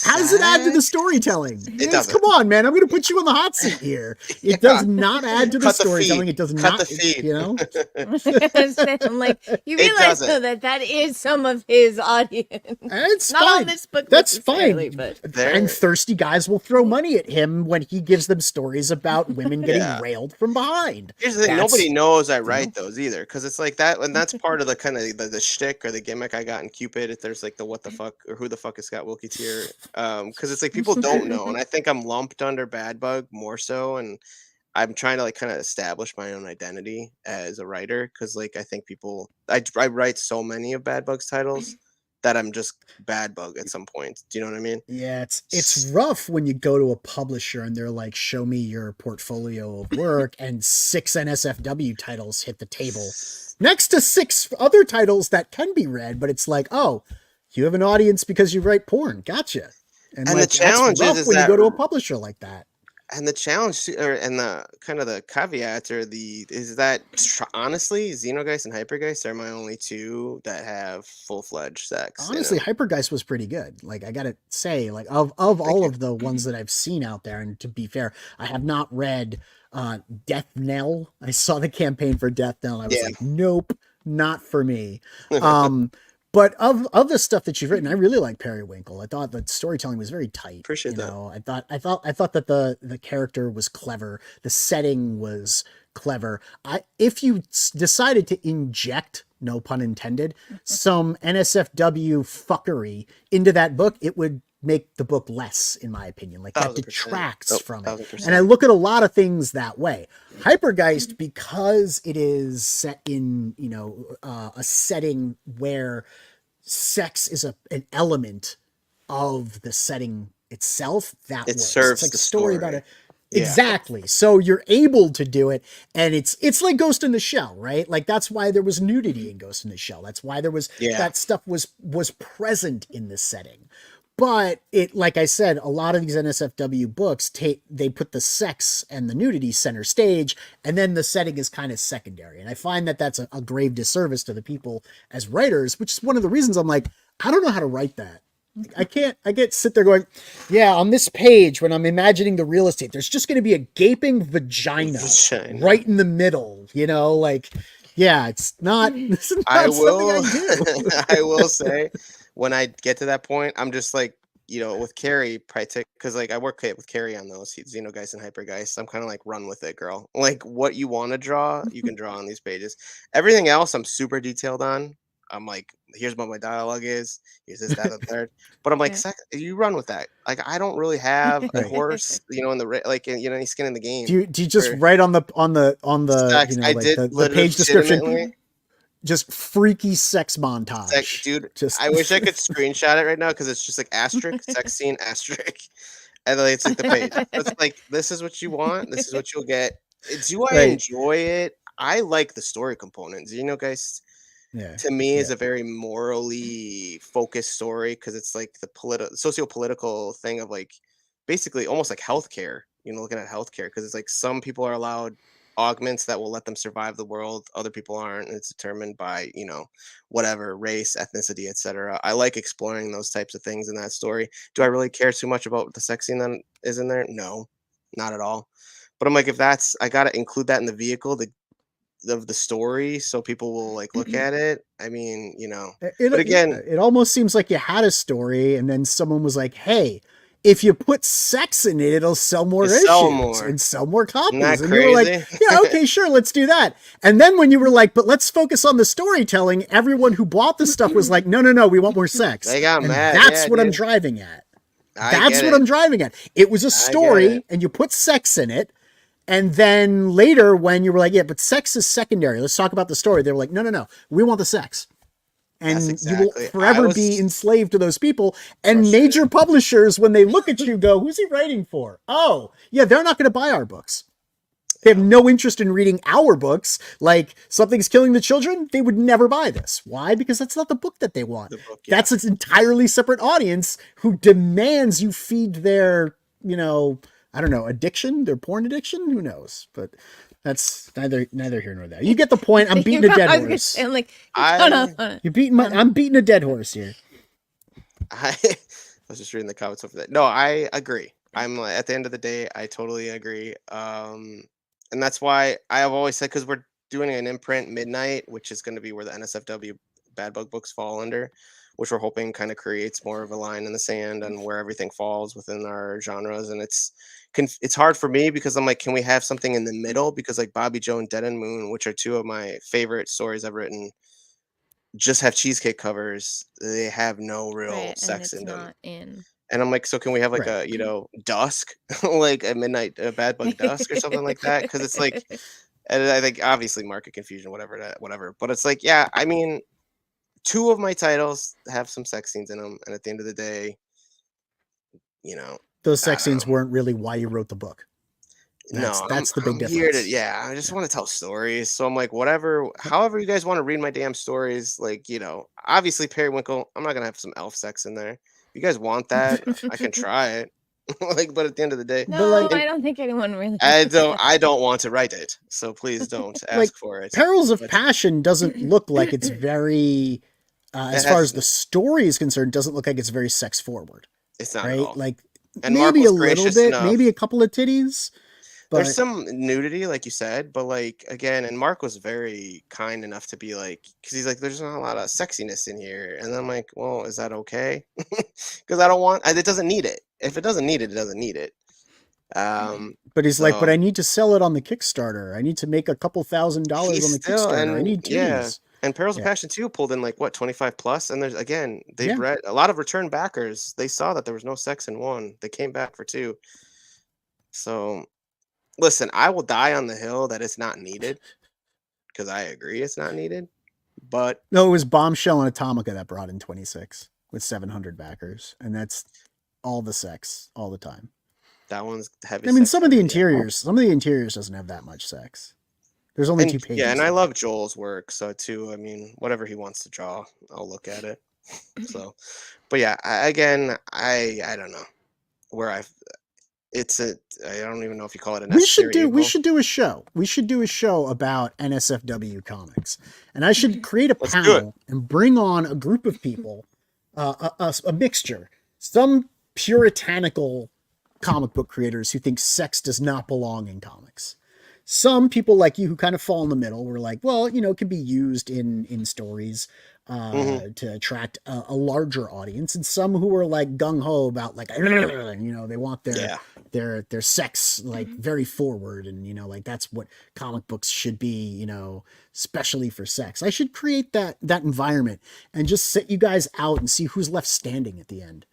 How does it add to the storytelling? It doesn't. Come on, man. I'm going to put you on the hot seat here. It does not add to the storytelling. It does not. The feed. You know? I'm like, you realize though that is some of his audience. It's not fine. on this book. That's fine. But and thirsty guys will throw money at him when he gives them stories about women getting railed from behind. Here's the thing: nobody knows I write those either, because it's like that, and that's part of the kind of the shtick or the gimmick I got in Cupid. If there's like the what the fuck or who the fuck is Scott Wilke tier, because it's like people don't know, and I think I'm lumped under Bad Bug more so, and I'm trying to like kind of establish my own identity as a writer, because like I think people, I write so many of Bad Bug's titles that I'm just Bad Bug at some point. Do you know what I mean? Yeah, it's rough when you go to a publisher and they're like, show me your portfolio of work, and 6 NSFW titles hit the table next to 6 other titles that can be read, but it's like, oh, you have an audience because you write porn. Gotcha. And like, the challenge is when you go to a publisher like that. And the challenge, and the kind of the caveat, is that honestly, Xenogeist and Hypergeist are my only 2 that have full-fledged sex. Honestly, Hypergeist was pretty good. Like, I gotta say, like of all of the ones that I've seen out there, and to be fair, I have not read Death Knell. I saw the campaign for Death Knell. I was like, nope, not for me. But of the stuff that you've written, I really like Periwinkle. I thought the storytelling was very tight. Appreciate that. I thought that the character was clever. The setting was clever. If you decided to inject, no pun intended, some NSFW fuckery into that book, it would make the book less, in my opinion. Like that detracts from it. 1000%. And I look at a lot of things that way. Hypergeist, because it is set in, you know, a setting where sex is an element of the setting itself, that it works. serves it's like the a story about it. Yeah. Exactly. So you're able to do it, and it's like Ghost in the Shell, right? Like that's why there was nudity in Ghost in the Shell. That's why there was that stuff was present in this setting. But it, like I said, a lot of these NSFW books they put the sex and the nudity center stage, and then the setting is kind of secondary. And I find that that's a grave disservice to the people as writers, which is one of the reasons I'm like, I don't know how to write that. I can't sit there going, yeah, on this page when I'm imagining the real estate, there's just going to be a gaping vagina right in the middle, you know, like, yeah, this is not something I do. I will say, when I get to that point, I'm just like with Carrie, because like I work with Carrie on those Xenogeist and Hypergeist. I'm kind of like, run with it, girl. Like what you want to draw, you can draw on these pages. Everything else, I'm super detailed on. I'm like, here's what my dialogue is. Here's this, that, and the third. But I'm like, you run with that. Like I don't really have a horse, in the any skin in the game. Do you just write on the sex, like the page description? Just freaky sex montage. Dude, I wish I could screenshot it right now because it's just like asterisk, sex scene, asterisk. And then it's like the page. It's like, this is what you want. This is what you'll get. Do I enjoy it? I like the story components. Guys, to me, is a very morally focused story because it's like the socio-political thing of like basically almost like healthcare, looking at healthcare because it's like some people are allowed augments that will let them survive the world, other people aren't, and it's determined by whatever race, ethnicity, etc. I like exploring those types of things in that story. Do I really care too much about the sex scene that is in there? No, not at all. But I'm like, if that's, I gotta include that in the vehicle of the story so people will like look at it. I mean, but again, it almost seems like you had a story and then someone was like, hey, if you put sex in it, it'll sell more issues and sell more copies. And you were like, yeah, okay, sure, let's do that. And then when you were like, but let's focus on the storytelling, everyone who bought the stuff was like, no, we want more sex. They got mad. That's what I'm driving at. I'm driving at. It was a story and you put sex in it. And then later when you were like, yeah, but sex is secondary. Let's talk about the story. They were like, no, we want the sex. And you will forever be enslaved to those people. And major publishers, when they look at you, go, who's he writing for? Oh, yeah, they're not going to buy our books. They have no interest in reading our books. Like, Something's Killing the Children, they would never buy this. Why? Because that's not the book that they want. That's an entirely separate audience who demands you feed their, I don't know, addiction, their porn addiction. Who knows? But that's neither here nor there. You get the point. I'm beating a dead horse. I'm like, hold on. You're beating I'm beating a dead horse here. I was just reading the comments over that. No, I agree. I'm like, at the end of the day, I totally agree. And that's why I have always said, because we're doing an imprint midnight, which is going to be where the NSFW Bad Bug books fall under, which we're hoping kind of creates more of a line in the sand and where everything falls within our genres. And it's hard for me because I'm like, can we have something in the middle? Because like Bobby Joe and Dead and Moon, which are two of my favorite stories I've written, just have cheesecake covers. They have no real sex in them. And I'm like, so can we have like a, dusk, like a midnight Bad Bug dusk or something like that? Because it's like, and I think obviously market confusion, whatever. But it's like, yeah, I mean, two of my titles have some sex scenes in them. And at the end of the day, those sex scenes weren't really why you wrote the book. That's the big difference. I just want to tell stories. So I'm like, however you guys want to read my damn stories, like, obviously Periwinkle, I'm not going to have some elf sex in there. If you guys want that, I can try it. But at the end of the day, no, I don't think anyone really. I don't want to write it. So please don't ask for it. Perils of Passion doesn't look like it's very, as far as the story is concerned, doesn't look like it's very sex forward. It's not at all. Like, and maybe a little bit, maybe a couple of titties. But there's some nudity, like you said, but like, again, and Mark was very kind enough to be like, because he's like, there's not a lot of sexiness in here. And I'm like, well, is that okay? Because it doesn't need it. If it doesn't need it, it doesn't need it. But he's like, but I need to sell it on the Kickstarter. I need to make a couple $1,000 on the Kickstarter. I need titties. Yeah. And Perils of Passion 2 pulled in like, what, 25 plus? And there's, again, they've read a lot of return backers. They saw that there was no sex in 1. They came back for 2. So, listen, I will die on the hill that it's not needed because I agree it's not needed. But no, it was Bombshell and Atomica that brought in 26 with 700 backers. And that's all the sex all the time. That one's heavy. I mean, some of the interiors doesn't have that much sex. There's only 2 pages. Yeah, and I love Joel's work, so too. I mean, whatever he wants to draw, I'll look at it. So, but yeah, I don't know where I don't even know if you call it a necessary evil. We should do a show. We should do a show about NSFW comics, and I should create a panel and bring on a group of people, a mixture, some puritanical comic book creators who think sex does not belong in comics. some people like you who kind of fall in the middle were like, well, it can be used in stories to attract a larger audience, and some who were like gung-ho about like, they want their sex like very forward, and like that's what comic books should be, especially for sex. I should create that environment and just set you guys out and see who's left standing at the end.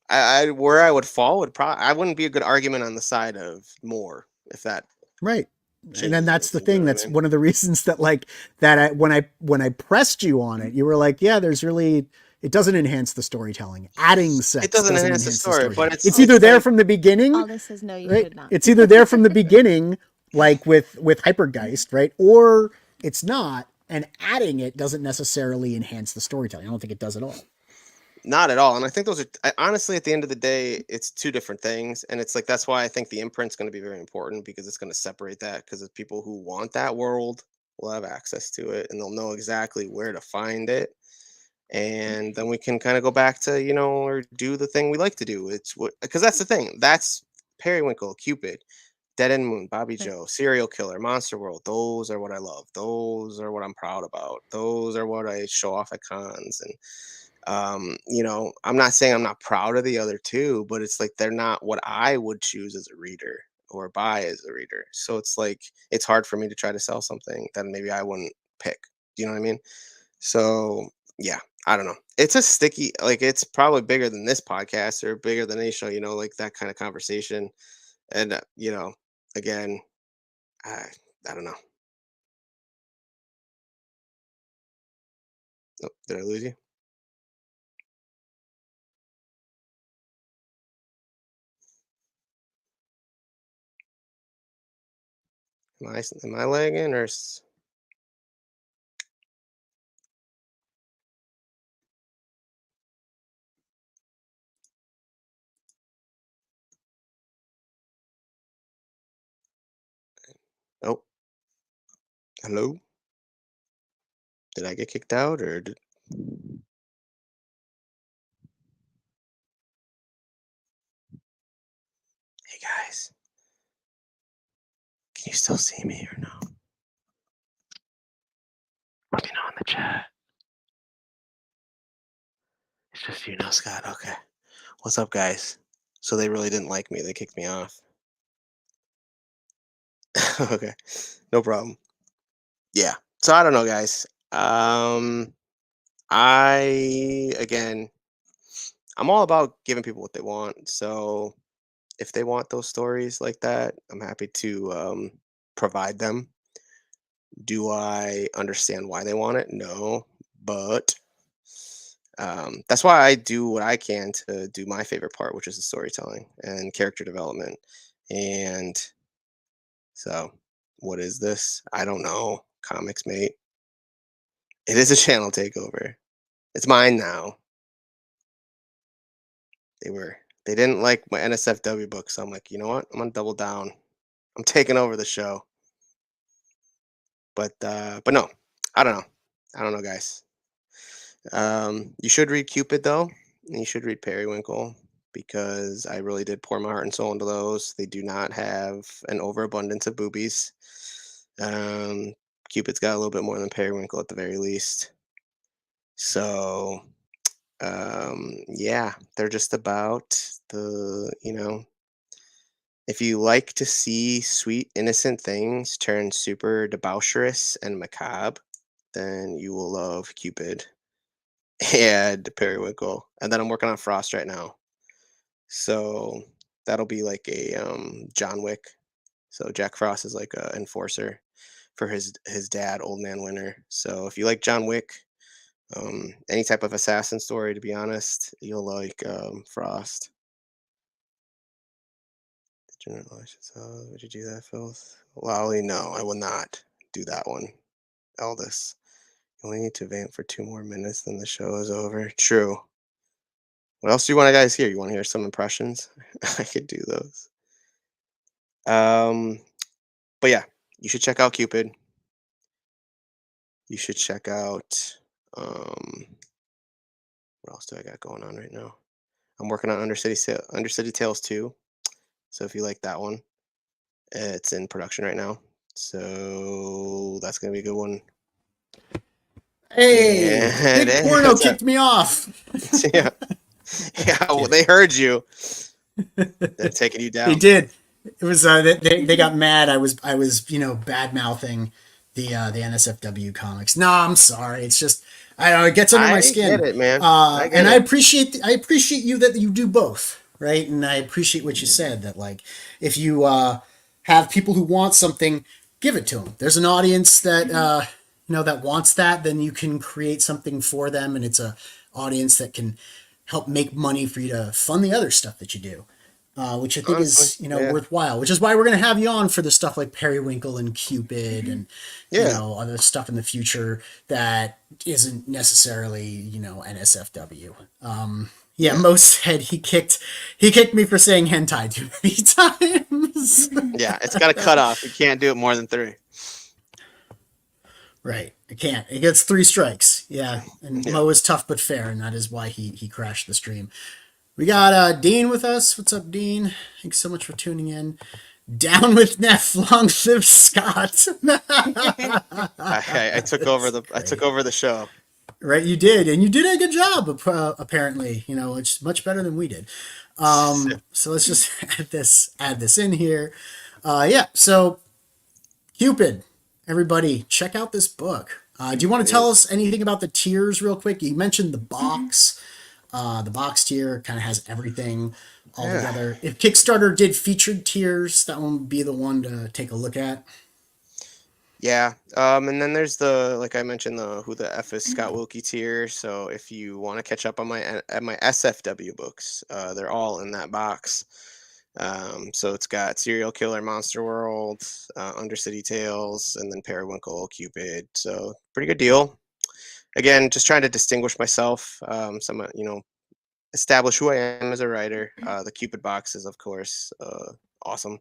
Where I would fall would probably, I wouldn't be a good argument on the side of more, if that right. And then that's the thing. That's one of the reasons that when I pressed you on it, you were like, yeah, it doesn't enhance the storytelling. Adding sex doesn't enhance the story, but it's either there from the beginning. All this is no, you should not. It's either there from the beginning, like with Hypergeist, right? Or it's not, and adding it doesn't necessarily enhance the storytelling. I don't think it does at all. Not at all. And I think honestly, at the end of the day, it's two different things. And it's like, that's why I think the imprint's going to be very important, because it's going to separate that, because the people who want that world will have access to it and they'll know exactly where to find it. And then we can kind of go back to, or do the thing we like to do. Because that's the thing. That's Periwinkle, Cupid, Dead End Moon, Bobby Joe, Serial Killer, Monster World. Those are what I love. Those are what I'm proud about. Those are what I show off at cons. And I'm not saying I'm not proud of the other two, but it's like they're not what I would choose as a reader or buy as a reader. So it's like it's hard for me to try to sell something that maybe I wouldn't pick. Do you know what I mean? So yeah, I don't know. It's a sticky, like it's probably bigger than this podcast or bigger than any show, like that kind of conversation. And again, I don't know. Oh, did I lose you? Am I lagging or? Oh, hello? Did I get kicked out or did? Hey guys, can you still see me or no? Let me know in the chat. It's just Scott. Okay. What's up, guys? So they really didn't like me. They kicked me off. Okay. No problem. Yeah. So I don't know, guys. Again, I'm all about giving people what they want. So if they want those stories like that, I'm happy to provide them. Do I understand why they want it? No. But that's why I do what I can to do my favorite part, which is the storytelling and character development. And so, what is this? I don't know. Comics, mate. It is a channel takeover. It's mine now. They didn't like my NSFW book, so I'm like, you know what? I'm gonna double down. I'm taking over the show. But no, I don't know. I don't know, guys. You should read Cupid though, and you should read Periwinkle, because I really did pour my heart and soul into those. They do not have an overabundance of boobies. Cupid's got a little bit more than Periwinkle at the very least. So, yeah, they're just about if you like to see sweet, innocent things turn super debaucherous and macabre, then you will love Cupid and Periwinkle. And then I'm working on Frost right now. So that'll be like a John Wick. So Jack Frost is like a enforcer for his dad, Old Man Winter. So if you like John Wick, any type of assassin story, to be honest, you'll like Frost. Would you do that, Filth? Lolly, no, I will not do that one. Eldest. You only need to vamp for 2 more minutes, then the show is over. True. What else do you want to guys hear? You want to hear some impressions? I could do those. But yeah, you should check out Cupid. You should check out what else do I got going on right now? I'm working on Undercity Tales 2. So if you like that one, it's in production right now. So that's gonna be a good one. Hey, And Big Porno kicked me off. yeah, yeah. Well, they heard you. They're taking you down. They did. It was they got mad. I was bad mouthing the NSFW comics. No, I'm sorry. It's just I don't know, it gets under my skin. I get it, man. I appreciate you that you do both, right? And I appreciate what you said that like if you have people who want something, give it to them. There's an audience that that wants that, then you can create something for them, and it's a audience that can help make money for you to fund the other stuff that you do. Which I think is worthwhile. Which is why we're going to have you on for the stuff like Periwinkle and Cupid and other stuff in the future that isn't necessarily NSFW. Mo said he kicked me for saying hentai too many times. Yeah, it's got a cutoff. You can't do it more than 3. Right, it can't. It gets 3 strikes. Yeah, and Mo is tough but fair, and that is why he crashed the stream. We got Dean with us. What's up, Dean? Thanks so much for tuning in. Down with Neff, long live Scott. I took over the show. Right, you did, and you did a good job. Apparently, it's much better than we did. So let's just add this in here. So Cupid, everybody, check out this book. Do you want to tell us anything about the tiers real quick? You mentioned the box. The box tier kind of has everything all together. If Kickstarter did featured tiers, that one would be the one to take a look at. Yeah. And then there's the, like I mentioned, the Who the F is Scott Wilke tier. So if you want to catch up on my SFW books, they're all in that box. So it's got Serial Killer, Monster World, Undercity Tales, and then Periwinkle, Cupid. So pretty good deal. Again, just trying to distinguish myself, establish who I am as a writer. The Cupid box is, of course, awesome.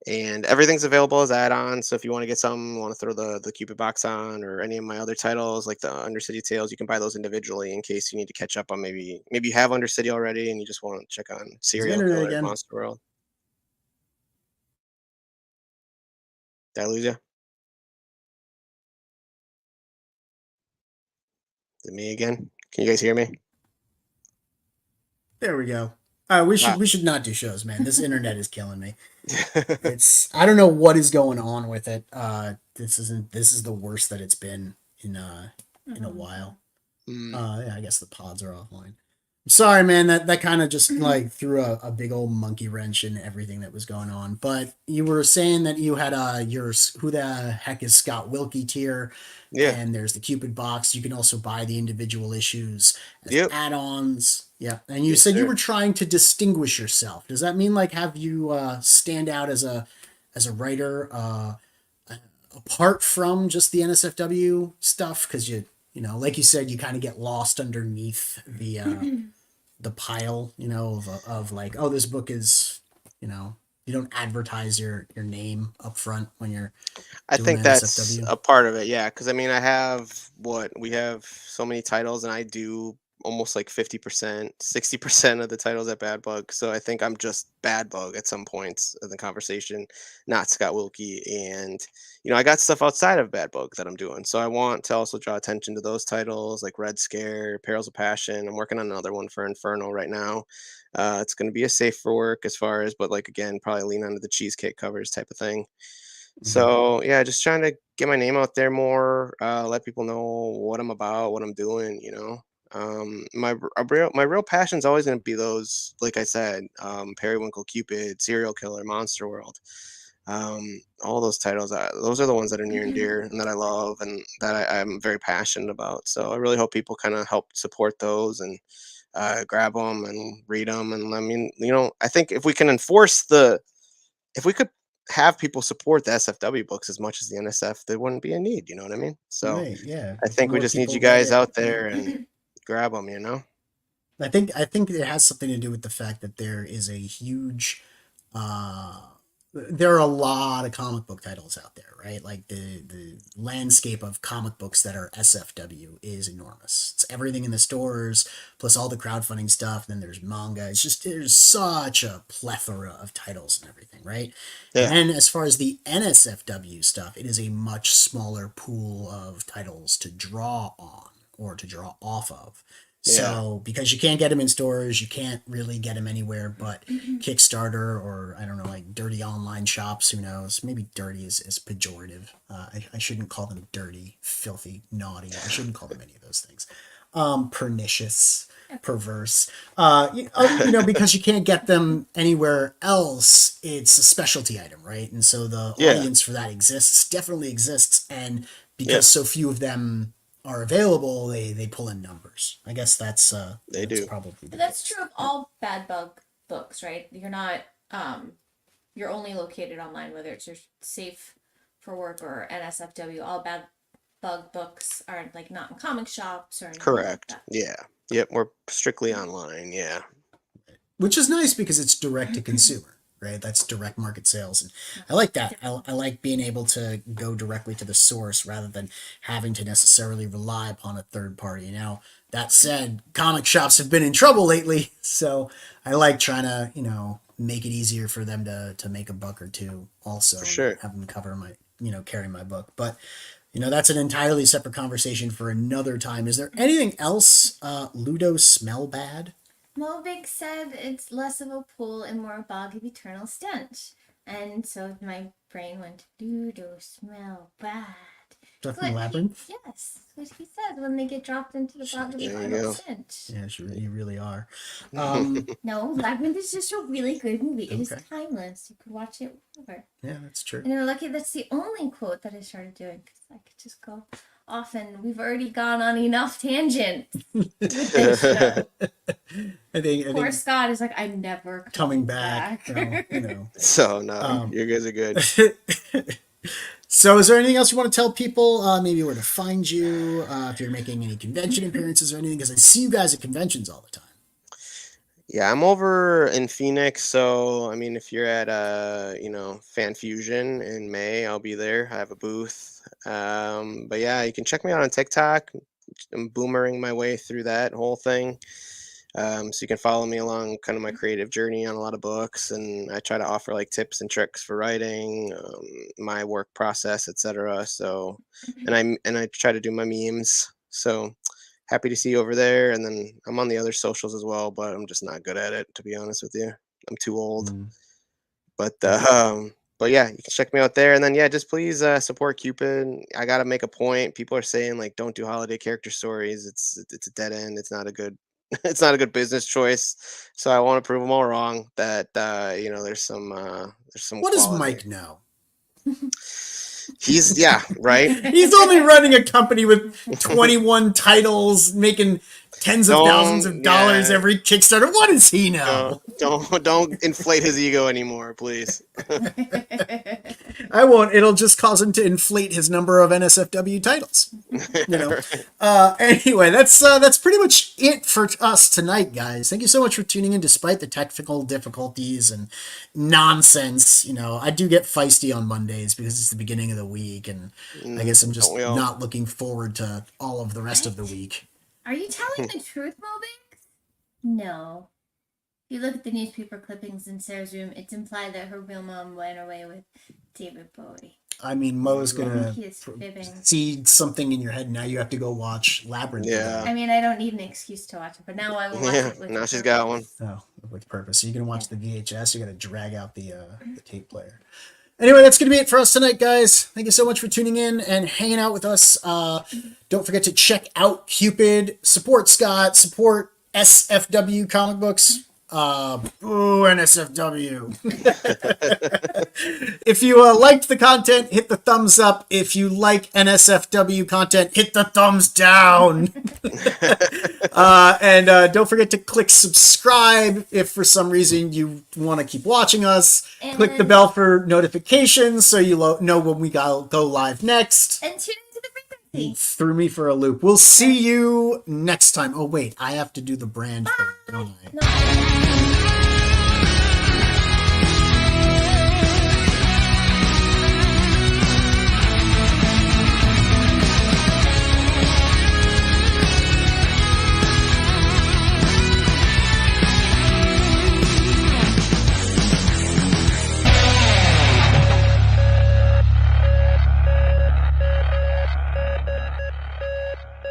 And everything's available as add-ons. So if you want to get some, want to throw the Cupid box on, or any of my other titles like the Undercity Tales, you can buy those individually in case you need to catch up on maybe you have Undercity already and you just want to check on Serial Killer, Monster World. Did I lose you? Is it me again? Can you guys hear me? There we go. We should not do shows, man. This internet is killing me. I don't know what is going on with it. This is the worst that it's been in a while. I guess the pods are offline. Sorry, man. That kind of just like threw a big old monkey wrench in everything that was going on. But you were saying that you had your Who the Heck is Scott Wilke tier. Yeah. And there's the Cupid box. You can also buy the individual issues as add-ons. Yeah. And you said you were trying to distinguish yourself. Does that mean like have you stand out as a writer apart from just the NSFW stuff? Because you like you said, you kind of get lost underneath the pile, of like, oh, this book is, you don't advertise your name up front when you're I think that's a part of it, yeah, because I mean we have so many titles and I do almost like 50%, 60% of the titles at Bad Bug, so I think I'm just Bad Bug at some points of the conversation, not Scott Wilke. And I got stuff outside of Bad Bug that I'm doing, so I want to also draw attention to those titles like Red Scare, Perils of Passion. I'm working on another one for Inferno right now. It's going to be a safe for work as far as, but like again, probably lean onto the cheesecake covers type of thing. So yeah, just trying to get my name out there more, let people know what I'm about, what I'm doing. My real passion's always going to be those, like I said, Periwinkle, Cupid, Serial Killer, Monster World. All those titles, those are the ones that are near and dear and that I love and that I'm very passionate about. So I really hope people kind of help support those and grab them and read them. And I mean, I think if we can if we could have people support the SFW books as much as the NSF, there wouldn't be a need. You know what I mean? So right, yeah. I think we just need you guys out there and grab them. I think it has something to do with the fact that there is a huge there are a lot of comic book titles out there, right? Like the landscape of comic books that are SFW is enormous. It's everything in the stores, plus all the crowdfunding stuff. Then there's manga. It's just, there's such a plethora of titles and everything, right? Yeah. And then as far as the NSFW stuff, it is a much smaller pool of titles to draw on or to draw off of. So because you can't get them in stores, you can't really get them anywhere but Kickstarter or, I don't know, like dirty online shops. Who knows? Maybe dirty is pejorative. I shouldn't call them dirty, filthy, naughty. I shouldn't call them any of those things. Pernicious, perverse. Because you can't get them anywhere else. It's a specialty item, right? And so the audience for that definitely exists. And because so few of them are available, they pull in numbers. I guess that's probably that's true of all Bad Bug books, right? You're not you're only located online, whether it's your Safe for Work or NSFW. All Bad Bug books are like not in comic shops or anything. Correct. Like that. Yeah. Yep. We're strictly online. Yeah. Which is nice because it's direct to consumer, right? That's direct market sales. And I like that. I like being able to go directly to the source rather than having to necessarily rely upon a third party. Now, that said, comic shops have been in trouble lately. So I like trying to, make it easier for them to make a buck or two also. For sure. Have them cover my, carry my book. But, that's an entirely separate conversation for another time. Is there anything else? Ludo smell bad? Mobig said it's less of a pool and more a bog of eternal stench. And so my brain went, Ludo smell bad. Stuff from Labyrinth? Yes, what he said when they get dropped into the bog of eternal stench. Yeah, you really are. No, Labyrinth is just a really good movie. It is timeless. You could watch it whenever. Yeah, that's true. And I'm lucky that's the only quote that I started doing because I could just go off and we've already gone on enough tangents with this show. I think Poor Scott is like, I'm never coming back. So, no, you guys are good. So is there anything else you want to tell people? Maybe where to find you, if you're making any convention appearances or anything, because I see you guys at conventions all the time. Yeah, I'm over in Phoenix, so I mean, if you're at Fan Fusion in May, I'll be there. I have a booth. But yeah, you can check me out on TikTok. I'm boomering my way through that whole thing. So you can follow me along kind of my creative journey on a lot of books, and I try to offer like tips and tricks for writing, my work process, etc. So, and I try to do my memes. So happy to see you over there. And then I'm on the other socials as well, but I'm just not good at it, to be honest with you. I'm too old. But yeah, you can check me out there. And then yeah, just please support Cupid. I gotta make a point. People are saying like, don't do holiday character stories. It's a dead end. It's not a good business choice. So I want to prove them all wrong. That there's some. What does Mike know? He's right. He's only running a company with 21 titles, making tens of thousands of dollars every Kickstarter. What does he know? Don't inflate his ego anymore, please. I won't. It'll just cause him to inflate his number of NSFW titles. Anyway, that's pretty much it for us tonight, guys. Thank you so much for tuning in, despite the technical difficulties and nonsense. I do get feisty on Mondays because it's the beginning of the week, and I guess I'm just not looking forward to all of the rest of the week. Are you telling the truth, Mobig? No. If you look at the newspaper clippings in Sarah's room, it's implied that her real mom went away with David Bowie. I mean, Mo's gonna see something in your head. Now you have to go watch Labyrinth. Yeah. I mean, I don't need an excuse to watch it, but now I will watch it with now she's got one. Oh, with purpose. So you can watch the VHS. You got to drag out the tape player. Anyway, that's going to be it for us tonight, guys. Thank you so much for tuning in and hanging out with us. Don't forget to check out Cupid, support Scott, support SFW comic books. NSFW. If you liked the content, hit the thumbs up. If you like NSFW content, hit the thumbs down. And don't forget to click subscribe if for some reason you want to keep watching us. And click the bell for notifications so you know when we go live next. And tune into the frequency. Threw me for a loop. We'll see you next time. Oh, wait. I have to do the brand thing, don't I? No.